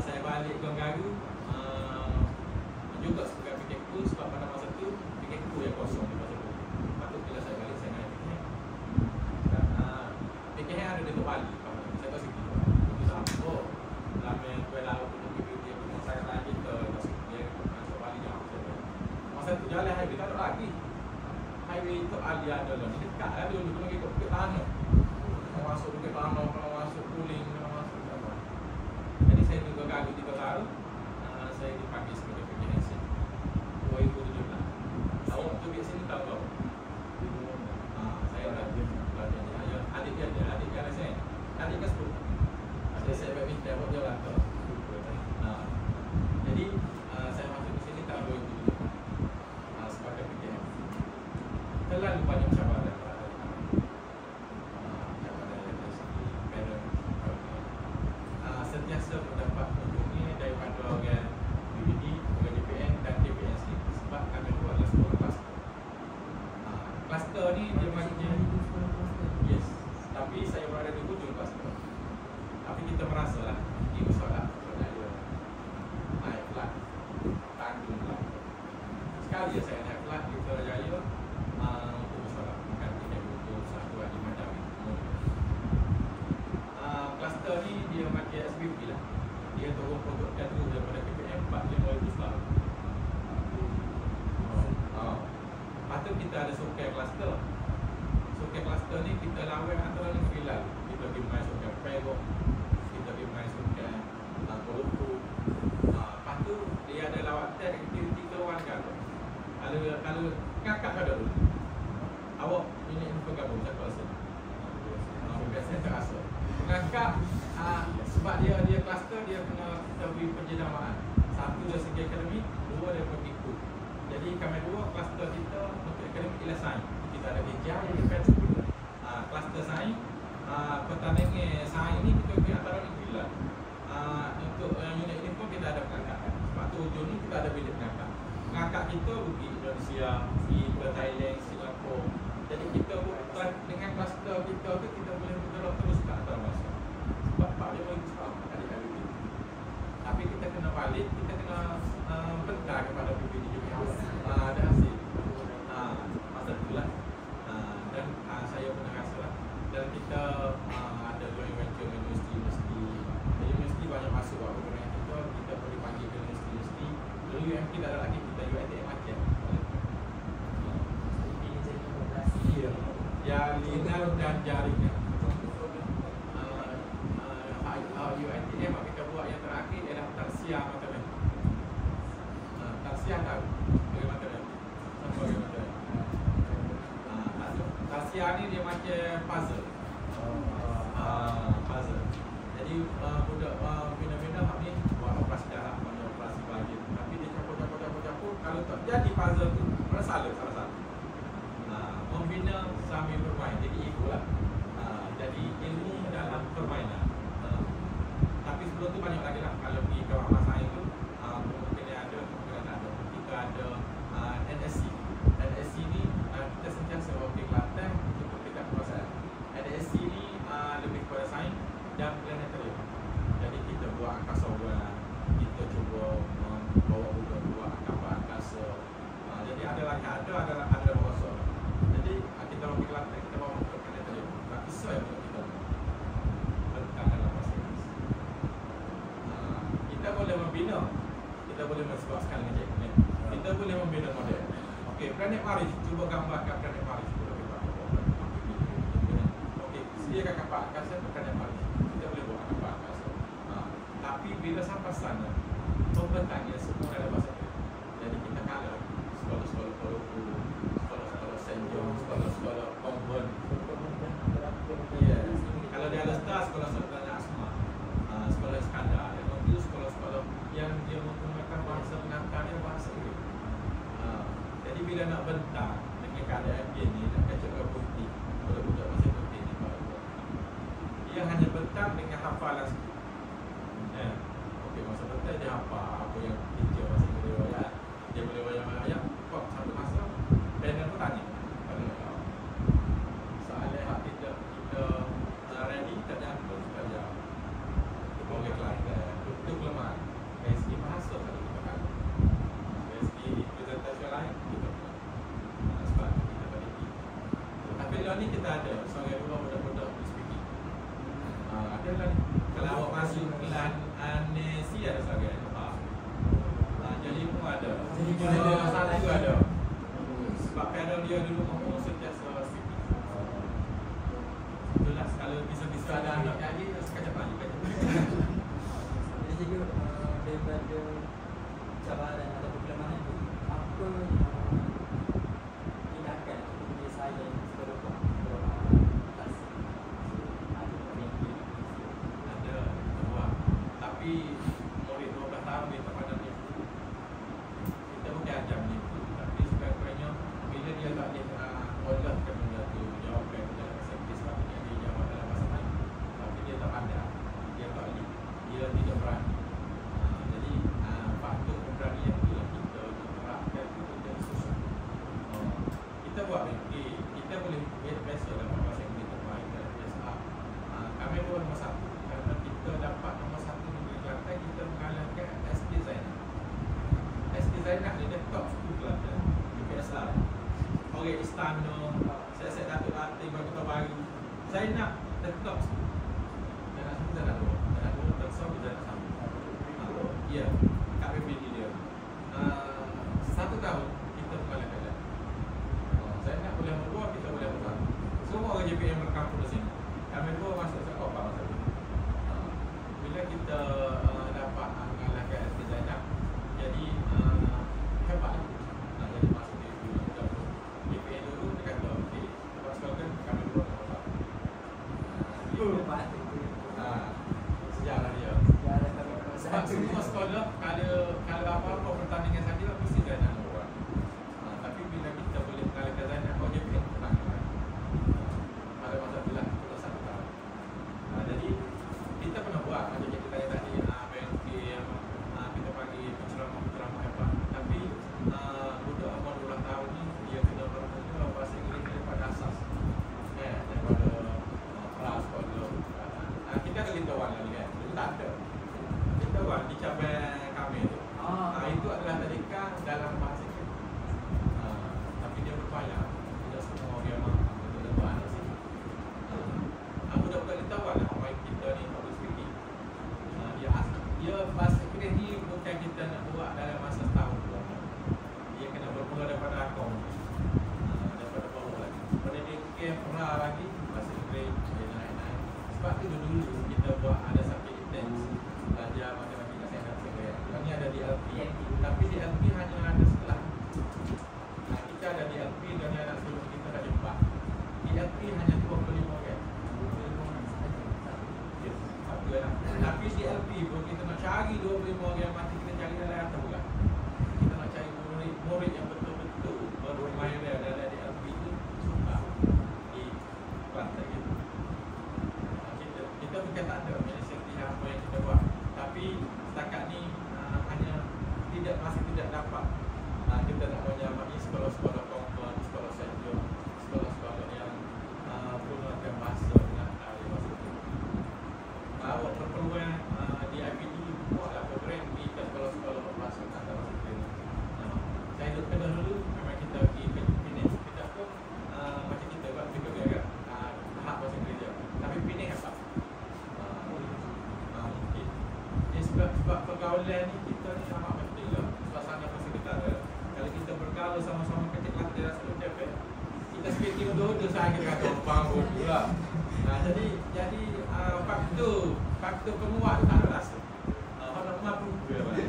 Saya balik ke Konggaru juga sebagai PKQ sebab pada masa tu PKQ yang kosong di masa tu. Patut bila saya balik saya naik PKH. PKH ada di Tok Bali. Saya tahu sikit. Kita apa? Lama kue laut untuk PKQ yang saya lagi ke dia Tok Bali jauh. Masa tu jalan highway tak ada lagi. Highway Tok Ali ada lah. Ni dekat lah dulu kena ikut Bukit Tanah. Kalau masuk Bukit Tanah, kalau masuk Kuling, kalau masuk apa. Jadi saya tunggu Konggaru 3 tahun. Saya dipanggil sebagai PKH 2017. Awak tu biasa sini tahu tak? Saya dah belajar. Adik dia ada saya. Adik ke 10. Saya buat minta buat dia lah. Jadi saya masuk di sini tahun 2017 sebagai PKH. Terlalu banyak cabaran. Sentiasa mendapat untungnya daripada orang BBD, orang DPN dan DPNC sebab kami tu adalah sebuah kluster. Kluster ni dia macam yes, tapi saya berada di hujung kluster. Tapi kita merasa lah ini usaha naik flat, tanggung lah. Sekali saya naik flat di Putrajaya untuk usaha bukan tidak untuk satu di Madawi. Kluster ni dia pakai SBP lah. Dia turun produk jatuh daripada PPM 45,000 setahun. Lepas tu kita ada soket kluster. Soket kluster ni kita lawan antara 5 hilal. Kita pergi main soket Perak, kita pergi main soket Koluku. Lepas tu dia ada lawatan aktiviti keluar negara. Kalau kakak ada dulu, awak ini info gabung saya rasa. Biasanya terasa. Kakak sebab dia kluster dia kena terbi penjenawaan. Satu dari segi akademik, dua dari praktikum. Jadi kami dua kluster kita untuk akademik ialah sains. Kita ada hijau, defense. Kluster sains, pertandingan sains ini kita pergi antara negeri lah. Untuk unit ini pun kita ada pengangkatan. Sebab tu hujung ni kita ada bilik pengangkat. Pengangkat kita pergi Indonesia, pergi ke Thailand, Singapura. Jadi kita bukan dengan kluster kita tu kita boleh bergerak terus ke antara masa. Sebab 45,000 setahun adik-adik kita. Tapi kita kena balik, kita kena bentar kepada PPD juga. Ada hasil. Masa itulah. Dan saya pernah rasa lah. Dan kita ada joint venture dengan universiti-universiti. Universiti banyak masuk waktu dengan kita boleh panggil ke universiti-universiti. Dulu UMK tak ada lagi, kita UiTM Aceh. Jalinan dan jaringan. UiTM kita buat yang terakhir ialah Tarsiah Matematik. Tarsiah tahu bagaimana matematik? Sama bagaimana matematik? Tarsiah ni dia macam puzzle. Puzzle. Jadi budak bina-bina hak ni buat operasi darab, banyak operasi bahagian. Tapi dia campur. Kalau tak jadi puzzle tu, salah satu. Membina sambil bermain, jadi ikutlah. Jadi ilmu dalam permainan. Tapi sebelum tu banyak lagi lah. Kalau pergi ke masa itu mungkin ada, mungkin tak ada. Kita ada NSC. NSC ni kita sentiasa wakil Kelantan untuk dekat perasaan. NSC ni lebih kepada sains dan planetarium. Jadi kita buat angkasa bulan, kita cuba bawa budak-budak kapal angkasa. Jadi ada lagi ada rasa. Jadi kita wakil Kelantan, kita bawa ke planetarium. Tapi saya untuk kita tentang dalam masa ini. Kita boleh membina, kita boleh mensuaskan dengan cikgu. Kita boleh membina model. Okey, Planet Marif, cuba gambarkan Planet Marif. Okey, sediakan kapal angkasa untuk Planet Marif. Kita boleh buat kapal angkasa. Tapi bila sampai sana, pembentangnya semua dalam bahasa Inggeris. Jadi kita kalah sekolah-sekolah Koluku, sekolah-sekolah St. John, sekolah bila nak bentang dengan keadaan gini, nak kacau ke putih, budak-budak masih putih ni, dia hanya bentang dengan hafalan sikit. Okey, masa bentang dia hafal apa yang teacher masih boleh wayang, dia boleh wayang-wayang. Kok satu masa panel pun tanya soalan hak kita ready tak ada apa kita jawab. Boleh kelas itu kelemahan dari segi bahasa kalau kita kan, dari segi presentasi lain kita sebab kita teliti. Tapi lah ni kita ada seorang dua budak-budak speaking. Ada lah ni kalau awak masuk kelas anesi ada seorang jadi pun ada. Jadi masalah juga ada. Sebab panel dia dulu ngomong sentiasa speaking. Itulah kalau bisa-bisa ada anak jadi sekejap lagi kata. Jadi juga daripada cabaran atau kelemahan itu, apa tindakan dia saya beberapa kelas ada buat. Tapi murid 12 tahun dia tak pandang dia. Kita bukan ajar dia tu, tapi sekurang-kurangnya bila dia tak boleh olahkan benda tu, jawabkan benda saintis lah yang dia jawab dalam bahasa lain, tapi dia tak pandang, dia tak boleh, dia tidak berani. Jadi faktor keberanian tu yang kita terapkan tu kita susah. Kita buat mimpi, kita boleh biasa dapat bahasa Inggeris terbaik dalam PSA. Kami dua nombor 1 kerana kita dapat nombor 1 di Negeri Kelantan, kita mengalahkan SD Zainab. SD Zainab ni dia top school Kelantan di PSA. Orang Istana, saya Datuk Latif, Bagi Kota Baru. Zainab dia top school. Zainab satu, Zainab dua. Zainab dua tak sama, Zainab sama. Ya, Kak PPD dia. 1 tahun kita mengalahkan dia. Zainab boleh nombor 2, kita boleh nombor 1. Semua orang JPM berkampung di sini. Kami dua masuk sekolah masa tu. Bila kita dapat mengalahkan SD Zainab, jadi hebat. Jadi masuk di JPM dulu, dia kata okey, lepas sekolah kan kami dua nombor 1. Sejarah dia. Sebab semua sekolah kalau apa-apa pertandingan saja mesti Zainab nombor 1. Tapi bila kita boleh mengalahkan Zainab, kau JPM menang. Pada masa tu lah kita 1 tahun. Jadi kita pernah buat macam kita tanya tadi, BNK kita panggil penceramah hebat. Tapi budak umur 12 tahun ni dia kena bermula bahasa Inggeris daripada asas, daripada prasekolah. Kita ada lintawan lagi kan, itu tak ada. Lintawan di cabang kami tu. Itu adalah tadika dalam bahasa Inggeris. Tapi dia berbayar. Tidak semua dia mampu untuk lepas di sini. Budak-budak lintawan lah orang kita ni public speaking. Dia bahasa Inggeris ni bukan kita nak buat dalam masa setahun. Dia kena bermula daripada akong, daripada bawah lagi. Pendidikan pra lagi bahasa Inggeris dia naik-naik. Sebab tu dulu kita buat ada subjek intens, belajar matematika, sains dan sebagainya. Ini ada di LP, tapi di LP hanya ada setelah. Kita ada di LP dan ada sebelum kita dah jumpa. Di LP hanya 25 orang. Tapi di LP pun kita nak cari 25 orang mati, kita cari dalam atas pula. Kita nak cari murid yang betul-betul bermain dalam di LP itu susah di Kelantan gitu. Kita bukan tak ada inisiatif apa yang kita buat, tapi setakat ni hanya masih tidak dapat. Kita nak menyamai sekolah-sekolah konvent, sekolah saja, sekolah-sekolah yang menggunakan bahasa dengan bahasa itu. Awak berpeluang di IPD buatlah program di sekolah-sekolah berbahasa antara bahasa itu. Saya kena dulu memang kita pergi ke Penang. Kita pun macam kita buat juga kan hak bahasa Inggeris je. Tapi Penang apa? Mungkin. Sebab pergaulan ni kita ni amat penting lah. Suasana persekitaran. Kalau kita bergaul sama-sama kecil Kelantan rasa macam apa? Kita speaking dua-dua sahaja kita kata orang pun pula. Jadi faktor penguat tu tak ada rasa. Orang mampu dia balik.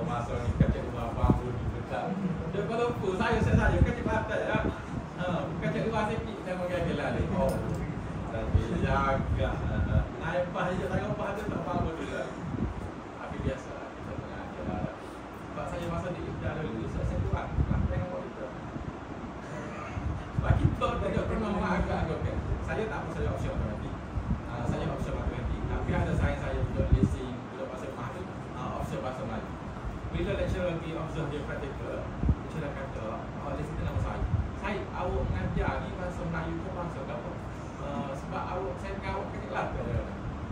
Masuk ni kecil rumah panggung ni dekat. Dia kalau pun saya kecil Kelantan ya. Kecil luar sikit saya mengagelah ni. Tapi jaga. Naik pas je tengok pas tu tak apa juga. Tapi biasa kita mengajar. Sebab saya masa di Ibda dulu saya kuat. Tengok kita. saya tak apa, saya option matematik. Saya option matematik. Tapi ada sains saya juga leasing, juga bahasa Melayu tu, option bahasa Melayu. Bila lecturer pergi observe dia practical, lecturer kata, di situ nama saya. Saya, awak mengajar ni bahasa Melayu ke bahasa apa? Sebab awak, saya dengan awak kena Kelantan.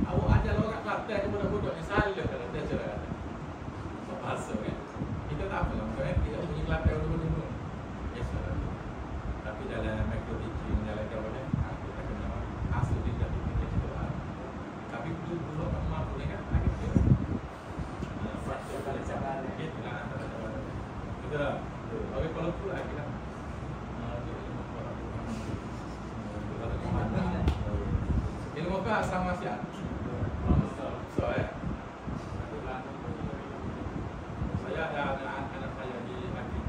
Awak ajar orang kat Kelantan ni budak-budak yang salah kata, lecturer kata. So, bahasa kan. Kita tak apa lah, kan? Kita punya Kelantan dulu-dulu. Yes, lah. Tapi dalam micro teaching, dalam kawasan, kita kena asal dia dah fikir kita lah. Tapi dulu tak mampu ni kan, kita faktor pada cara kita lah. Betul tak? Okey, kalau tu lah kita ilmu apa sama siap? So saya ada anak saya di pagi.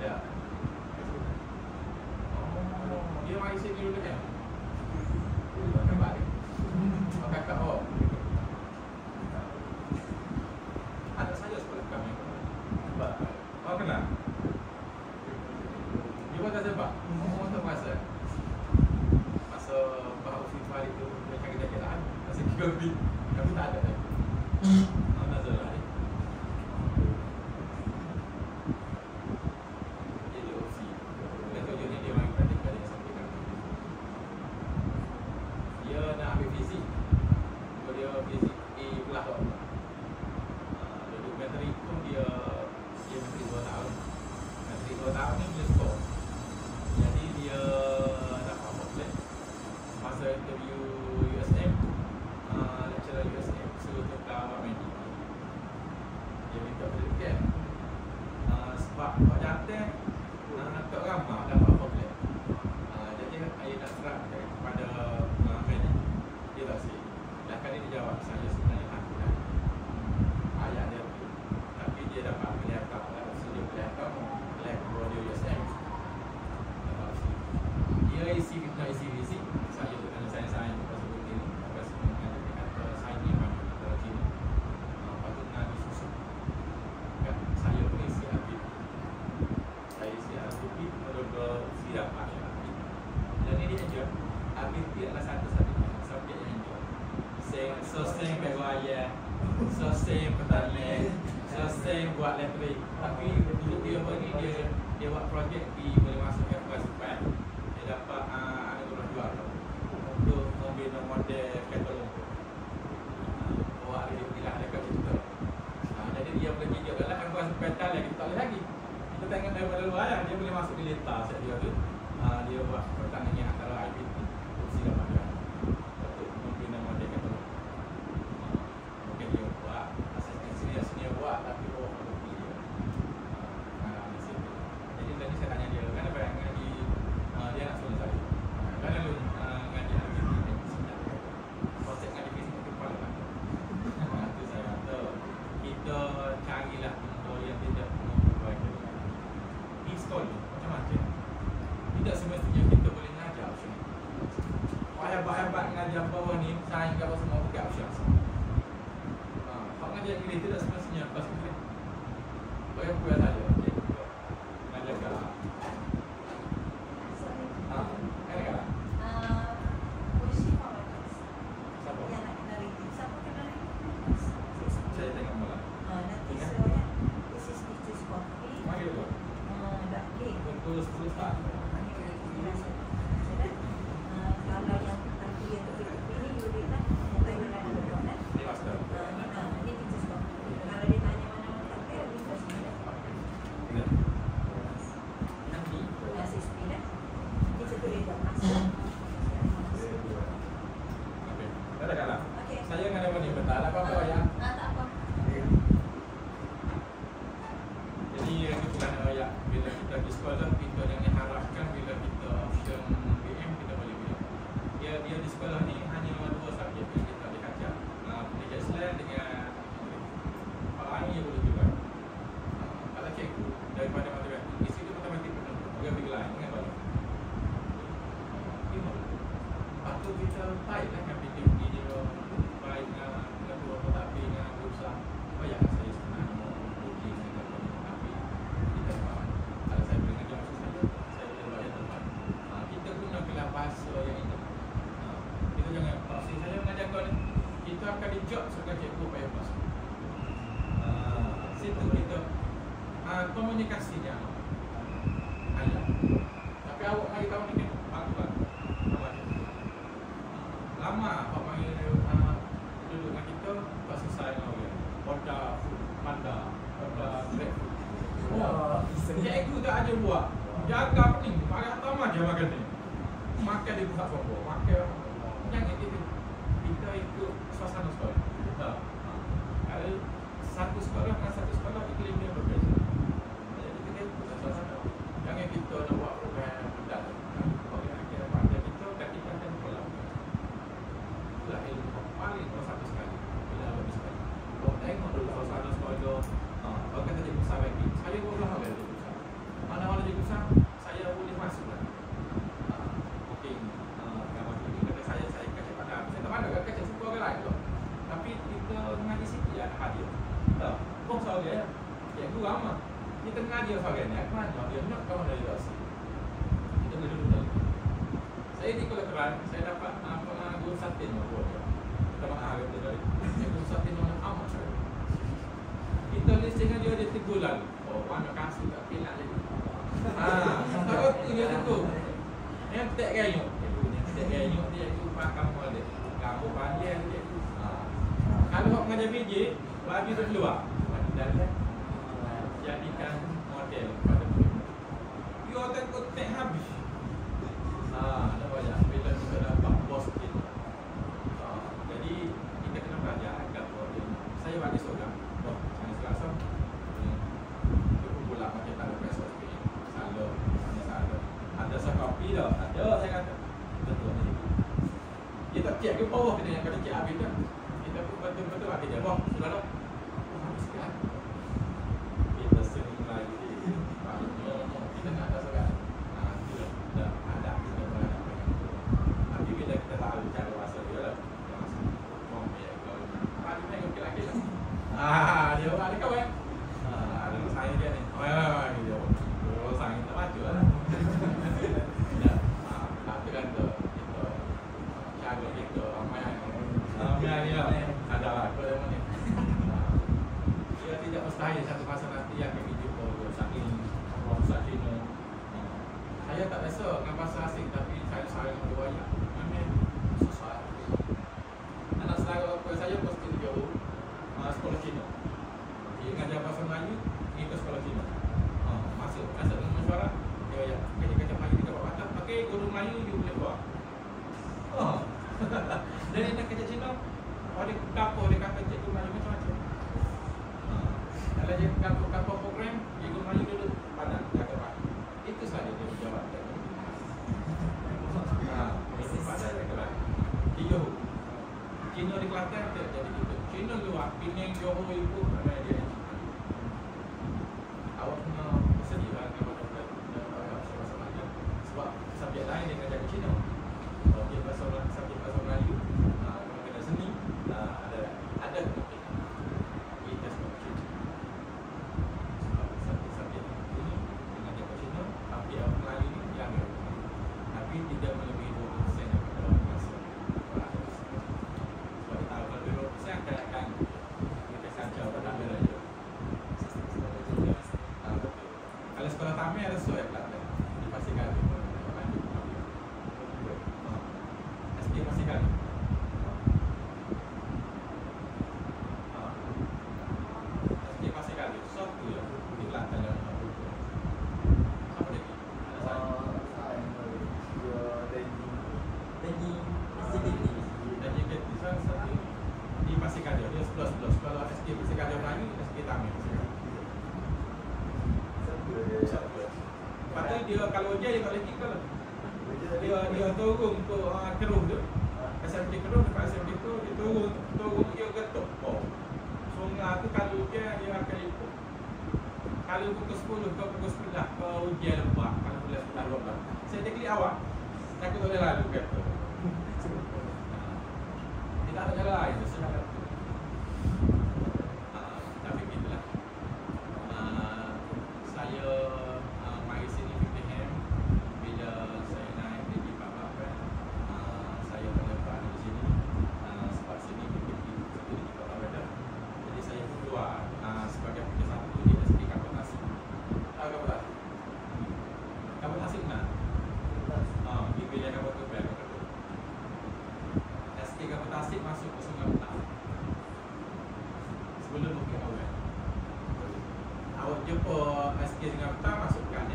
Ya. Dia mai sini dulu kan? Kembali. Kakak anak saya sekolah kami. Oh kenal? Dia buat apa? Oh tak masa. Masa bahawa FIFA itu dia cakap jalan. Masa kita pergi, kami tak ada. Mana salah ni? Jadi opsi. Betul je ni dia main praktikal dia sampaikan. Dia nak ambil fizik. Dia fizik A belah tu. Dokumentari pun dia menteri 2 tahun. Menteri 2 tahun ni dia skor. Jadi dia dapat poplet. Masa interview USM, lecturer USM suruh tentang awak medik. Dia minta certifikat. Sebab awak jantan tak ramah dapat poplet. Jadi saya nak serap kepada medik. Dia tak sih. Dah kali dia jawab, saya sebenarnya aku dah. Ayah dia tu. Tapi dia dapat kelihatan lah. So dia kelihatan lab dia USM. Dia isi visi. Saya tu kena sains pasal bukti ni. Lepas tu dia kata sains ni mana kita sini. Patut nak disusun. Kan saya pun isi habis. Saya isi habis menurut siap habis. Dan ini dia habis dia adalah satu-satunya subjek yang dia. Selesai berwayar, selesai pertanian, selesai buat lettering. Tapi dulu dia bagi dia buat projek boleh masuk ke F4. Dia dapat ada orang jual untuk membina model katalog. Awak ada bilang dekat situ. Jadi dia boleh kerja dalam F4 yang kita tak boleh lagi. Kita tengok daripada luar dia boleh masuk di letak set dia tu. Dia buat pertandingan antara IPT opsi dapat dia. Untuk membina model katalog. Mungkin dia buat asisten senior buat tapi orang lebih dia. Jadi tadi saya tanya dia, kenapa ngaji dia nak suruh saya. Kerana lu ngaji IPT sebenarnya. Proses ngaji fisik itu paling banyak. Itu saya kata kita carilah benda yang tidak membuat kita. Di sekolah macam-macam. Tidak semestinya kita boleh mengajar option ni. Hebat-hebat mengajar bawah ni, sains ke apa semua pakai option. Kalau mengajar Inggeris tidak semestinya kelas Inggeris. Bagi aku yang saja. Mengajar ke Polisi Power siapa? yang nak kenali. Siapa kenali? Saya tengok malam. Nanti saya this is teacher's coffee. Mari dulu. Dah cake. Pukul 10 start. Kalau yang nanti yang tepi-tepi ni you read lah. Yang tadi nak ada kan? Ini master. Ini teacher's coffee. Kalau dia tanya mana tak kira di kelas ni. Ingat. Nanti. SSP dah. Teacher tu dia master. Okey. Dah kalah. Okey. Saya dengan Evan ni betul apa-apa ya. Tak apa. Jadi kebetulan ya bila kita di sekolah kita jangan harapkan bila kita option BM kita boleh pilih. Dia di sekolah ni hanya 2 subjek yang kita boleh kajar. Pendidikan Islam dengan Quran ni boleh juga. Kalau cikgu daripada matematik, isi tu matematik penuh. Dia pergi lain dengan banyak. Patut kita baiklah kan PhD dia baik dengan dua tapi dengan komunikasinya ayah. Tapi awak mari tahun ni aku kan. Lama awak mari duduk dengan kita tak selesai dengan orang. Order food, panda, order breakfast. Cikgu tak ada buat. Jaga pening. Makan tamat je makan ni. Makan di pusat sombong. Makan. Jangan gitu. Kita ikut suasana sekolah. Tak. Kalau satu sekolah dengan satu sekolah iklim dia berbeza. Jadi kita ikut suasana. Jangan kita nak buat program budak. Orang akhir pada kita ketika dan sekolah. Itulah ilmu paling satu sekali. Bila habis sekali. Kalau tengok dulu suasana sekolah. Kalau kata cikgu besar lagi, saya boleh habis cikgu besar. Mana-mana cikgu besar, saya boleh masuk lah. Mungkin gambar ini kata saya kacau pada. Saya tak pandang kacau suku orang lain tu. Tapi kita mengaji situ ya ada hadiah. Tak, kau soal dia, cikgu ramah. Kita mengaji soal dia ni, aku mana dia nak kamu dari dosi. Kita boleh duduk dalam. Saya di Kuala Keran, saya dapat guru satin buat dia. Kita mengajar dia dari. Guru satin orang amat saya. Kita list dengan dia 3 bulan. Oh, mana kasih tak pilih lagi. Tak waktu dia tu. Yang tak gayung. Tak gayung dia tu pakam boleh. Kamu panjang dia tu. Kalau hok mengajar biji, bagi tu keluar. Dan jadikan model pada mereka. You takut tak habis. Ada banyak bila kita dapat bos kita. Jadi kita kena belajar agar model. Saya bagi seorang. Selasa itu pula macam tak ada pressure sikit. Salah, salah. Ada sekopi dah, ada saya kata. Betul ni. Dia tak cek ke bawah kita yang kena cek habis dah. Kita pun betul-betul hati dia. Wah, sudah dah. Habis kan? Kita sering lagi. Kita nak ada sekarang. Kita dah ada. Kita berada. Tapi bila kita tahu cara bahasa dia lah. Oh, ya. Kalau ada yang okey lagi lah. Dia orang ada kawan. Ada saya dia ni. Dia. Orang saya tak maju lah. Ya. Tak tergantung. Itu cara kita ramai. Ramai ni lah. Ada lah. Kalau ni. Dia tidak mustahil satu masa nanti yang kami jumpa saking orang Cina. Saya tak biasa dengan bahasa asing tapi saya sayang dua ayat. Memang susah. Anak saudara apa saya pasti jauh. Sekolah Cina. Dia mengajar bahasa Melayu, pergi ke sekolah Cina. Masuk dengan mesyuarat, dia ya, kacau-kacau Melayu dekat bawah atas, pakai guru Melayu dia boleh buat. Jadi nak kacau Cina, dia kapur, dia kata cikgu Melayu macam-macam. Kalau dia kapur program, cikgu Melayu duduk pandang, jaga pak. Itu sahaja dia berjawab. Itu pada jaga pak. Di Johor. Cina di Kelantan jadi gitu. Cina luar, Penang, Johor itu ramai dia. Awak kena bersedia dengan bahasa Melayu. Sebab subjek lain dia ngajar Cina. Kalau dia subjek bahasa Melayu, kalau kena seni, ada kemungkinan. Kita sebab Cina. Sebab subjek ini dia ngajar Cina, tapi Melayu ni dia ambil. Tapi tidak melebihi 20% daripada masa. Akan kita kacau pada ambil aja. Kalau sekolah tamat ada sesuai Kelantan dipastikan SD pastikan SD pastikan satu ya di Kelantan dan apa lagi ada saya di pastikan dia 11 kalau SD pastikan dia Melayu SD tamat lepas tu dia kalau dia tak boleh tinggal dia turun ke Keruh tu SMK Keruh dekat SMK tu dia turun dia ketuk sungai tu kalau dia akan ikut kalau pukul 10 ke pukul 9 ke ujian lepas kalau boleh 10-12 saya dekli awak takut boleh lalu kata dia tak ada jalan lain tu senang kata tapi gitulah saya mari sini PPM bila saya naik pergi Pak Bapak saya boleh berada di sini sebab sini PPM satu di Kota Badak jadi saya pun keluar sebagai pekerja satu di SD Kapolnasi jumpa SK dengan petang masukkan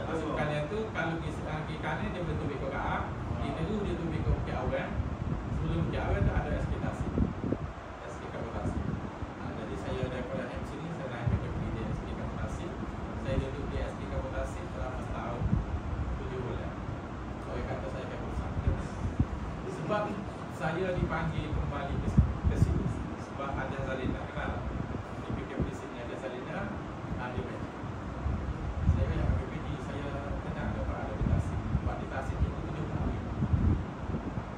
masukkan tu kalau kaki kanan dia boleh tubik ke arah, kita dulu dia tubik ke bukit awal. Sebelum bukit awal tu ada SK tasik, SK kabutasi. Jadi saya daripada MC ni saya naik ke pergi di SK kabutasi. Saya duduk di SK kabutasi selama setahun 7 bulan. Orang kata saya kabut sakit sebab saya dipanggil kembali ke sini sebab ada Zalina kenal di PKP sini ada Zalina dia baik. Saya banyak PKP saya kenal dapat ada di Tasik. Sebab di Tasik itu 7 tahun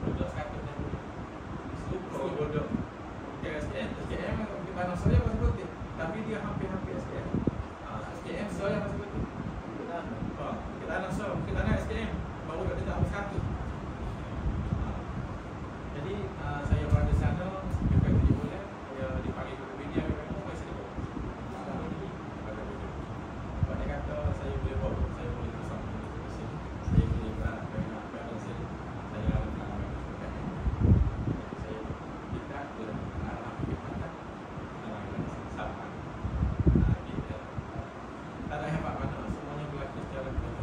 duduk sekatul dan suka duduk SKM kita anak saya masih putih tapi dia hampir-hampir SKM SKM saya masih putih kita anak saya kita anak SKM baru kita tak sekatul. Jadi saya berada di sana sampai 7 bulan. Dia dipanggil ke Bini dia kata mau saya dibawa. Sebab dia kata saya boleh bawa, saya boleh bersama di sini. Saya boleh berada di sini. Saya ada pengalaman. Jadi saya kita arah kita sama. Kita tak ada hebat mana semuanya berlaku secara betul.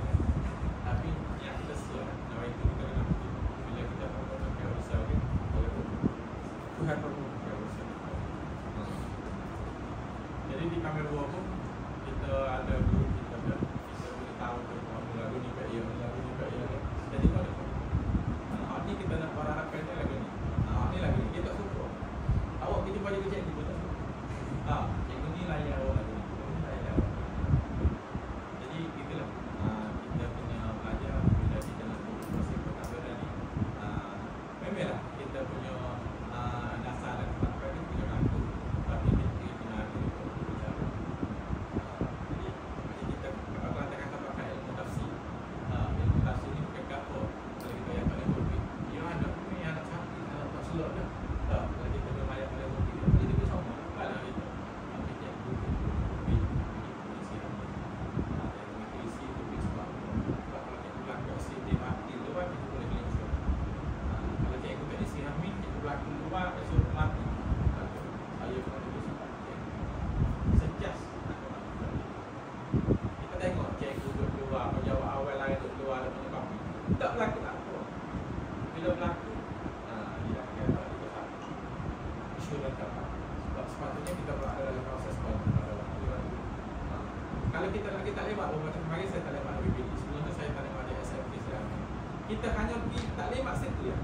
Tapi yang sesuai nama itu kita kena bila kita pakai usaha ni Tuhan pakai usaha. Jadi di kamera 2 pun kita ada guru kita boleh tahu lagu ni kat ia, lagu ni kat ia. Jadi mana ni kita nak berharapkan ni lagu ni. Ni lagu ni kita tak suka. Awak kita bagi ke cikgu tak suka. Cikgu ni layan awak lagu ni. Jadi itulah kita punya belajar bila kita nak proses perkabaran ni. Memanglah kita punya dasar dan kepakaran ni punya ngaku. Tapi kita kena ada bicara. Jadi kita kalau kata pakai ilmu tafsir. Ilmu tafsir ni bukan apa. Kalau kita yang paling berpikir, dia anak ni anak sapi, anak tak selok dah. Tak, kalau kita bermayak paling berpikir, dia boleh sama. Kalau kita ambil cikgu, isi rambut. Isi tu sebab kalau cikgu belakang isi dia mati luar, kita boleh belajar. Kalau cikgu tak isi rambut, cikgu belakang luar, esok mati. Saya pernah duduk sebab sejas. Kita tengok cikgu duduk luar, penjawab awal lain duduk luar ada penyebab. Tak berlaku apa. Bila berlaku, dia akan kata itu satu isu dan dapat. Sebab sepatutnya kita berada dalam proses kalau kita tak lewat, macam kemarin saya tak lewat di BPD. Sebelum tu saya tak lewat di SMP Serang. Kita hanya pergi tak lewat situ ya.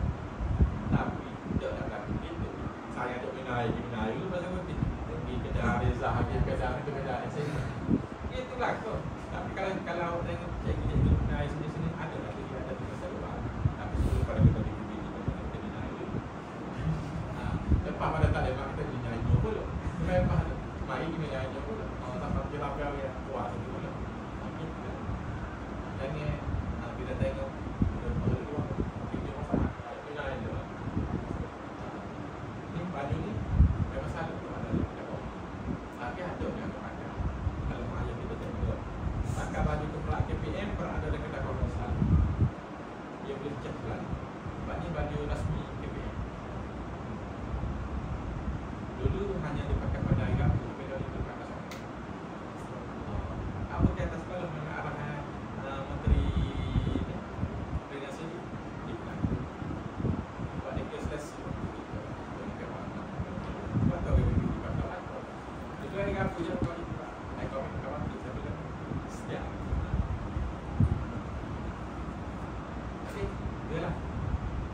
Tapi tidak nak berlaku gitu. Saya ada minai dulu pasal penting. Pergi Kedah Rizah, pergi Kedah itu Kedah SMP. Itu berlaku. Tapi kalau tengok cikgu minai sini ada lagi dia ada di masa depan. Tapi sebelum pada kita di BPD kita minai dulu. Lepas pada tak lewat kita minai dulu. Memang mai di minai dulu. Sampai kita ambil yang kuat itu dulu. Jadi bila tengok video masalah minai dulu. Ini baju ni memang selalu ada di dekat. Tapi ada yang terpakai. Kalau ayah kita tengok, pakai baju kepelak KPM berada dekat dekat selalu. Dia boleh cek pelan. Sebab ni baju rasmi KPM. Dulu hanya dipakai pada Arab, bila dipakai sama. Apa di atas sekolah memang arahan Menteri Pendidikan di Penang. Sebab dia kelas sebab tahu dia pergi pasal apa. Itu hari Rabu je kau dibuka. Kawan kita bilang setiap. Okey, itulah.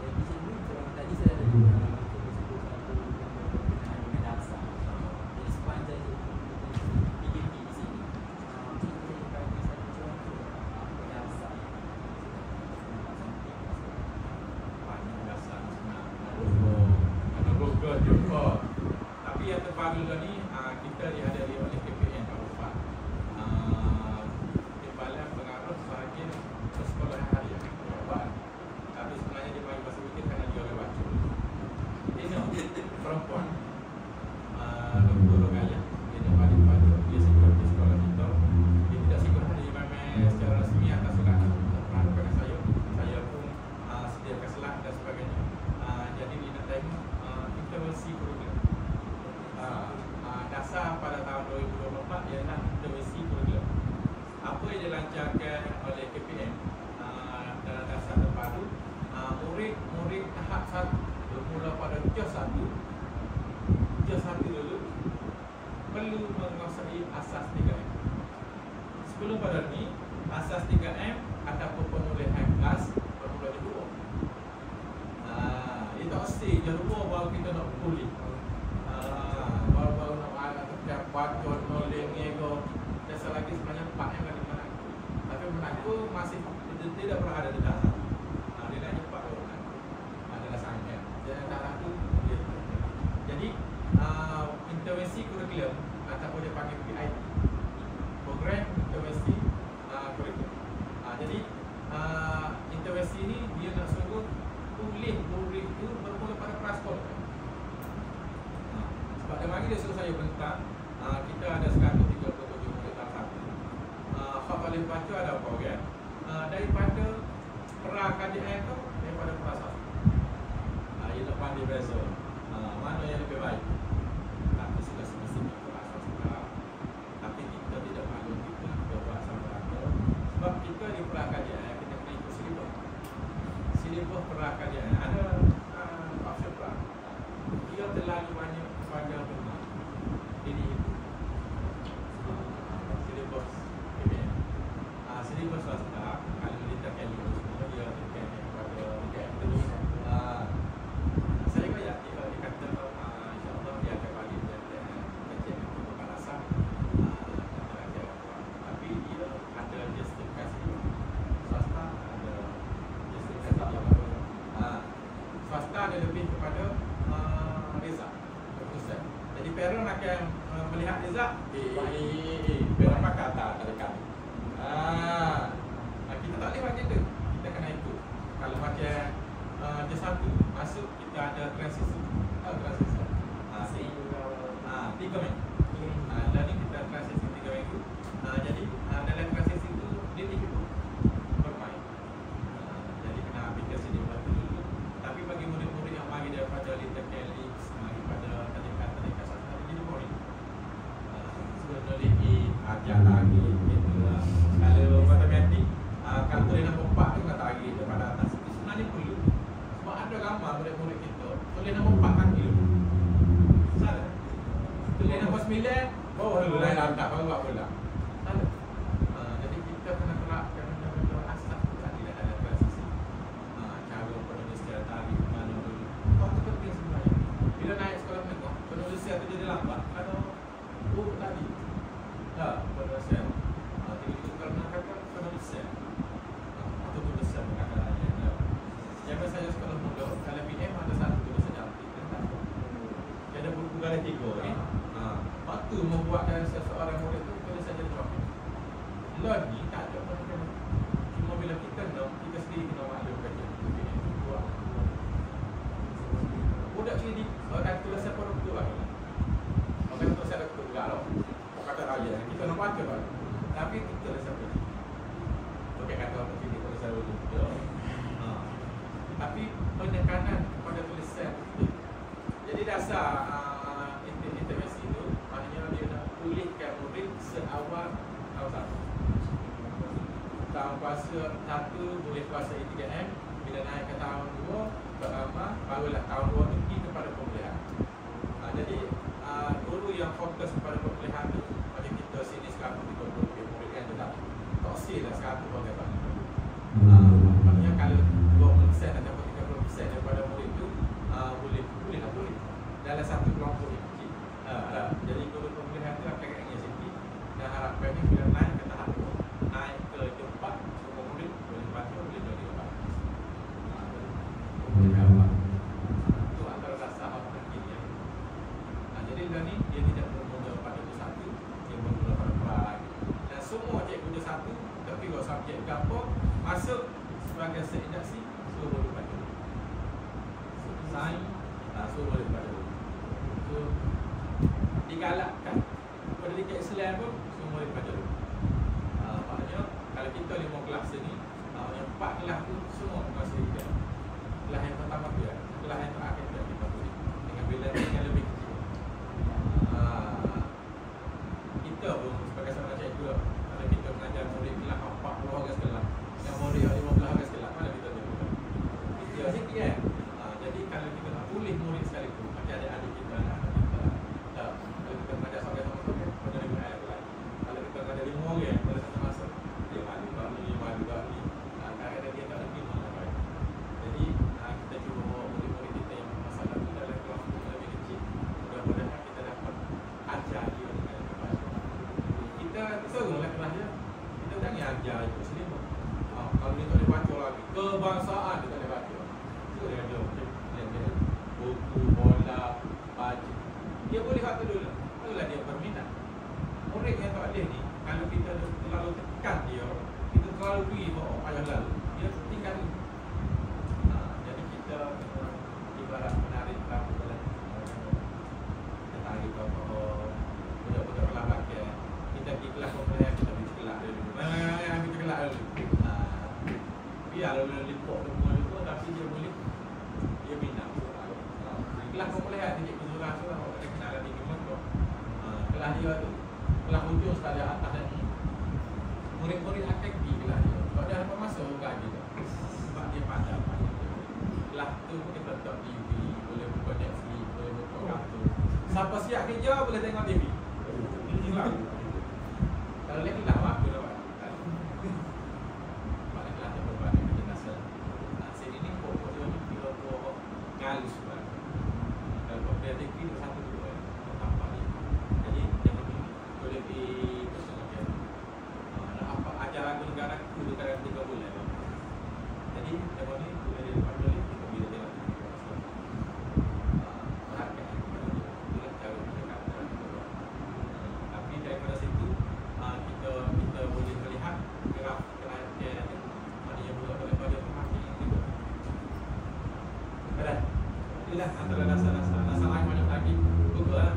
Jadi cikgu tadi saya ada sebut satu dengan dasar. Jadi sepanjang PKP di sini, cikgu bagi satu contoh dasar. Banyak dasar senang. Ada Google juga. Tapi yang terbaru ni kita dihadiri oleh KPN Kabupaten. Timbalan pengaruh bahagian persekolahan harian Kabupaten. Tapi sebenarnya dia bagi bahasa Inggeris kerana dia orang baca. Ini perempuan Dr. Rogaya. Dia dapat dibaca. Dia sekolah di sekolah kita. Dia tidak sekolah di IMM secara rasmi atas surat pengaruh kepada saya. Saya pun sediakan selat dan sebagainya. Jadi dia nak tengok kita mesti program dasar pada tahun 2024 ialah satu dulu perlu menguasai asas 3M. Sebelum pada ni, asas 3M ataupun pemulihan kelas perlu dua. Itu mesti dua baru kita nak pulih. Baru nak ada setiap bacot, noleng, ego. Dasar lagi sebenarnya 4M ada menangku. Tapi menangku masih tidak pernah ada di dasar. Dia nak cepat baru menangku. Adalah sangka. Jadi tak laku dia. Jadi intervensi kurikulum ataupun dia panggil PIT, program intervensi kurikulum. Jadi intervensi ini dia nak suruh pulih murid itu bermula pada prasekolah. Sebab dia bagi dia suruh saya bentang, kita ada 137 murid tahap 1. Hak boleh baca ada program daripada pra-KJN tu, daripada pra-1. Ia nak pandai beza mana yang lebih baik. Tapi sudah semestinya pra-1. Tapi kita tidak maklum kita buat sama-sama. Sebab kita di pra-KJN kita kena ikut silibus pra-KJN. Ada option pra. Dia terlalu banyak kepada benar. Ini silibus PBN. Silibus swasta kalau kita kali semua dia terkait kepada terus. Saya kaya dia kata insya-Allah dia akan balik dan kajian pembalasan. Tapi dia ada justifikasi swasta, ada justifikasi dia. Swasta ada lebih kepada result keputusan. Jadi parent akan melihat result. Parent pakai tak dekat. Kita tak boleh macam tu. Kita kena ikut. Kalau macam dia satu masuk, kita ada transisi. Transisi. 3 minggu. Learning kita transisi 3 minggu. Jadi dalam transisi itu dia ikut bermain. Jadi kena aplikasi dia buat dulu. Tapi bagi murid-murid yang mari daripada Little Calyx, mari pada tadikan sastra, jadi boring. Sebenarnya ajar lagi gitu lah. Kalau matematik, kalau tulis nombor 4 tu kata lagi daripada atas. Itu sebenarnya perlu. Sebab ada gambar murid-murid kita tulis nombor 4 kaki dulu. Salah. Tulis nombor 9, bawah dulu lain tak baru buat pula. Salah. Jadi kita kena terapkan benda-benda asas tadi dah ada transisi. Cara penulis secara tarikh mana dulu. Itu penting sebenarnya. Bila naik sekolah menengah, penulisan tu jadi lambat. Kalau tadi. Penulisan. Tiba-tiba kerana kata penulisan. Atau tulisan kata-kata. Zaman saya sekolah muda, kalau PM ada satu tulisan cantik. Dia ada buku garis 3 ni. Waktu membuatkan seseorang murid tu tulisan jadi berapa. Learn ni tak ada apa-apa. Cuma bila kita nak, kita sendiri kena maklum kerja. Buat. Budak sendiri, orang tulisan produktu lah. Orang tulisan produktu juga lah. Kata raya, kita nak baca kan. Tapi kita dah sampai. Okey kata apa sini tulisan dulu. Tapi penekanan kepada tulisan. Jadi dasar intervensi itu maknanya dia nak pulihkan murid seawal tahun 1. Tahun puasa 1 boleh kuasai 3M. Bila naik ke tahun 2 beramah, barulah tahun 2 tu pergi kepada pemulihan. Jadi guru yang fokus kepada pemulihan tu macam kita sini sekarang 30 murid kan tetap toksik lah sekarang bagaimana. Maknanya kalau 20% ataupun 30% daripada murid tu boleh dalam satu kelompok yang kecil. Jadi guru pemulihan tu akan ingat sikit dan harapannya bila naik ke tahap 2, naik ke tempat semua murid boleh baca, boleh jadi apa. Itu antara dasar apa dia. Jadi learning dia tidak bermula pada satu, dia bermula pada pra lagi. Dan semua cikgu dia satu, tapi kalau subjek ke apa masuk sebagai seindaksi suruh boleh baca. Sains suruh boleh baca. So digalakkan pendidikan Islam pun semua boleh baca. Maknanya kalau kita 5 kelas ni, maknanya 4 kelas tu semua masih dia. Kelas yang pertama tu ya, kelas yang terakhir tu kita boleh dengan bilangan yang lebih kecil. Kita pun sebagai seorang cikgu, kalau kita mengajar murid kelas 40 orang sekelas, yang murid 15 orang sekelas, mana kita boleh buat? Kita sikit kan? Jadi kalau kita nak pulih murid sekali tu, macam adik-adik kita, anak kita, kebangsaan dia tak boleh baca. So dia ada buku, bola, baju. Dia boleh hak tu dulu. Itulah dia berminat. Murid yang tak boleh ni, kalau kita terlalu tekan dia, kita terlalu pergi bawa payah lalu, dia tinggal dulu. Jadi kita ibarat menarik rambut dalam kita tarik budak-budak kelas belakang. Kita pergi kelas pembelajaran, kita pergi kelak dulu. Kita kelak dulu. Biar lalu lipok dulu, tapi dia boleh, dia minat. Kelas pembelajaran dia cikgu surah tu, orang tak kenal lagi ke mana. Kelas dia tu, kelas hujung sekali atas dan murid-murid akan pergi kelas dia. Kalau dia dapat masuk bukan dia. Sebab dia pandai. Kelas tu kita letak TV, boleh buka Netflix, boleh buka kartun. Siapa siap kerja boleh tengok TV. Kalau lagi lah aku dah buat. Balik kelas dia berbagai kecerdasan. Sini ni pokok dia ni kira pokok ngalus. Kalau dia degree tu satu dua tampak ni. Jadi jangan boleh pergi personal care. Nak apa ajar lagu negara tu dekat 3 bulan. Jadi jangan ni boleh dia dapat boleh kita bila dia nak. Perhatikan itulah cara kita kata. Tapi daripada situ kita boleh melihat graf kenaikan mana yang budak daripada pemakin itu. Baik. Itulah antara dasar-dasar lain banyak lagi. Google lah.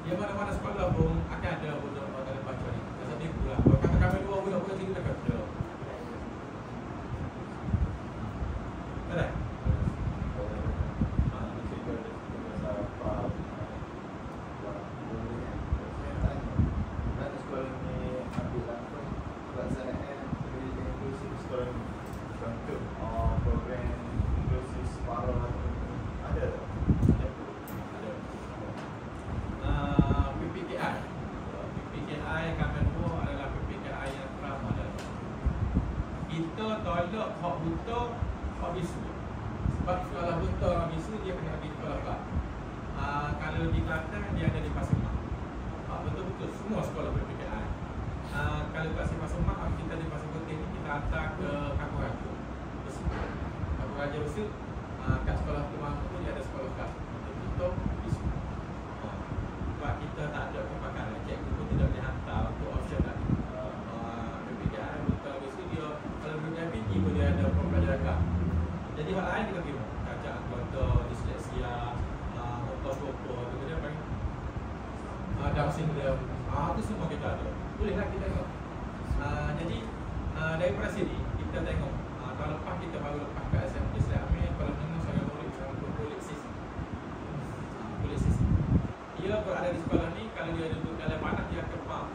Dia mana-mana sekolah pun akan ada budak-budak dalam baca ni. Dasar dia pula. Kalau kata kami dua budak-budak sini tak kata. Baik. PPKI kami dua adalah PPKI yang pertama adalah kita tolak hak buta, hak bisu. Sebab sekolah buta dan bisu dia kena pergi sekolah kelab. Kalau di Kelantan dia ada di Pasir Mak. Betul-betul semua sekolah PPKI. Kalau kat Pasir Mak kita di Pasir Putih ni kita hantar ke Kampung Raja. Kampung Raja Besut kat sekolah Tumang tu dia ada sekolah kelab. Buta, bisu. Sebab kita tak ada kepakaran, cikgu pun tidak boleh hantar untuk option tadi. PPKI buta bisu dia kalau benda PG pun dia ada pembelajaran kelab. Jadi hal lain kita kira cacat anggota, disleksia, motor-motor tu dia panggil Down syndrome. Itu semua kita ada. Bolehlah kita tengok. Jadi daripada sini kita tengok tahun lepas kita baru lepas kat SMP Islam ni, kalau menengah saya murid sama kulit sis. Kulit sis. Dia berada di sekolah ni, kalau dia duduk dalam panas dia akan faham.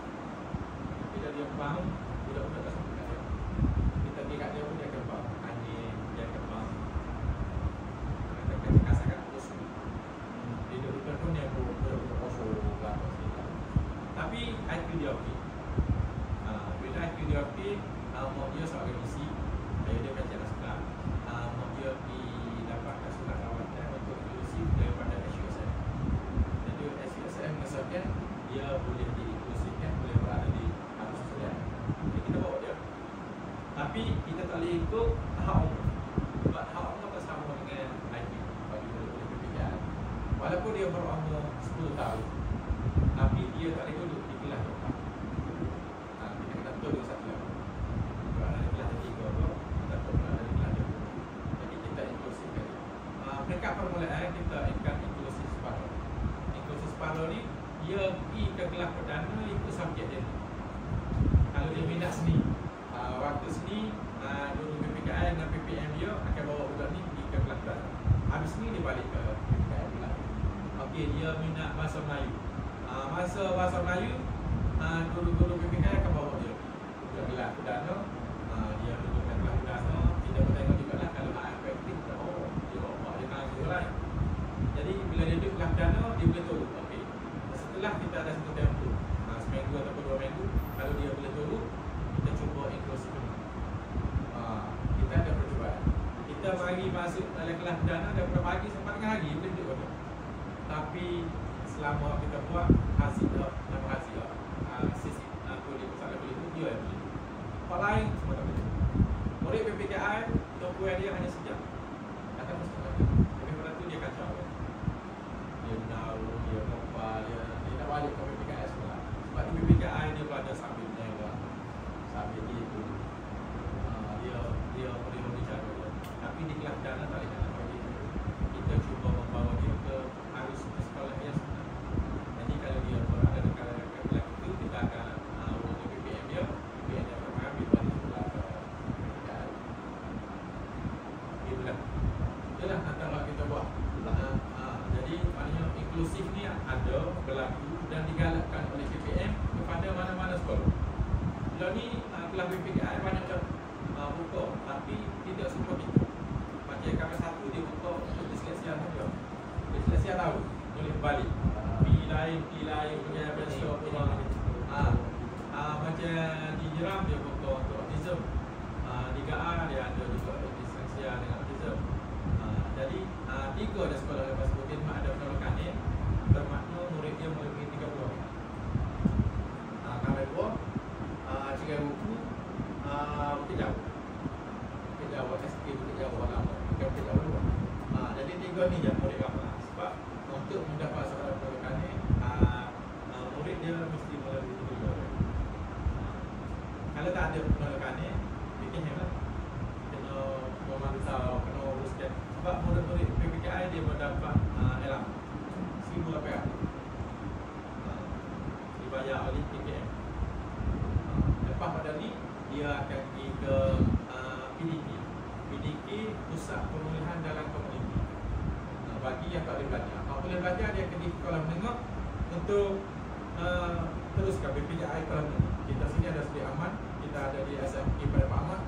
Bila dia faham, budak-budak tak sampai kat dia. Kita pergi kat dia pun dia akan faham. Anjing, dia akan faham. Kata-kata kasar kat kurus. Dia duduk pun dia budak-budak kosong lah. Tapi IQ dia okey. Bila IQ dia okey, mak dia seorang misi. Dia baca naskah. Mak dia dapatkan surat rawatan untuk inklusif daripada SUSM. Jadi SUSM mengesahkan dia boleh diinklusifkan, boleh berada di atas susulan. Jadi kita bawa dia. Tapi kita tak boleh ikut hak umum. Sebab hak umum tak sama dengan IQ bagi boleh PPKI. Walaupun dia berumur 10 tahun, tapi dia tak boleh duduk di kelas 4. Kita kena betul dengan satu lagi. Kalau ada kelas 3 tu, kita betul berada di kelas 2. Jadi kita inklusifkan. Peringkat permulaan kita ikan inklusif separuh. Inklusif separuh ni dia pergi ke kelas perdana ikut subjek dia. Kalau dia minat seni, waktu seni dulu PPKI dengan PPM dia akan bawa budak ni pergi ke kelas perdana. Habis ni dia balik ke PPKI pula. Okey, dia minat bahasa Melayu. Masa bahasa Melayu, guru-guru PPKI akan bawa dia ke kelas perdana. Dia duduk kat kelas perdana, kita pun tengok juga lah kalau efektif, dia bawa dia kalah guru lain. Jadi bila dia duduk kelas perdana, dia boleh turun. Okey, setelah kita ada satu tempoh, seminggu ataupun 2 minggu, kalau dia boleh turun, kita cuba inklusif. Kita ada percubaan. Kita mari masuk dalam kelas perdana daripada pagi sampai tengah hari, boleh duduk. Tapi selama kita buat hasil nama hasil sisi kulit masalah kulit itu dia yang beli. Orang lain semua tak boleh. Murid PPKI tumpuan dia hanya sejam. Akan mesti lagi. Tapi pada tu dia kacau. Dia tahu, dia kompal, dia nak balik ke PPKI sekolah. Sebab tu PPKI dia belajar sambil menengok, sambil dia tu. Dia boleh bicara. Tapi di kelas dana tak boleh nak bagi. Kita cuba membawa dia ke harus ke sekolah yang sebenar. Jadi kalau dia berada dekat kelas itu, kita akan urus PPM dia akan mengambil balik sekolah ke PPKI. Itulah. Itulah antara kita buat. Jadi maknanya inklusif ni ada berlaku dan digalakkan oleh PPM kepada mana-mana sekolah. Bila ni kelas PPKI banyak buka, tapi tidak semua kita. Macam KP1 dia buka untuk disleksia saja. Disleksia tahu boleh balik. P lain punya besok punya. Macam di Jeram dia buka untuk autism. Di GA dia ada juga disleksia dengan autism. Jadi 3 dah sekolah lepas rutin ada penolakan ni, bermakna murid dia melebihi 30 orang. Kalau 2 cikgu buku Bukit Jauh. Bukit Jauh SK Bukit Jauh lama. Bukan Bukit Jauh dua. Jadi 3 ni je murid ramai. Sebab untuk mendapat sekolah penolakan ni murid dia mesti melebihi 30 orang. Kalau tak ada penolakan ni, bikin lah. Kena memantau, kena uruskan. Sebab murid-murid PPKI dia mendapat elang 1,000 rupiah dibayar oleh PPM. Lepas pada ni dia akan pergi ke PDK, Pusat Pemulihan Dalam Komuniti. Bagi yang tak boleh belajar, boleh belajar dia akan di sekolah menengah untuk teruskan PPKI sekolah menengah. Kita sini ada Seri Aman, kita ada di SMK pada Pak Ahmad,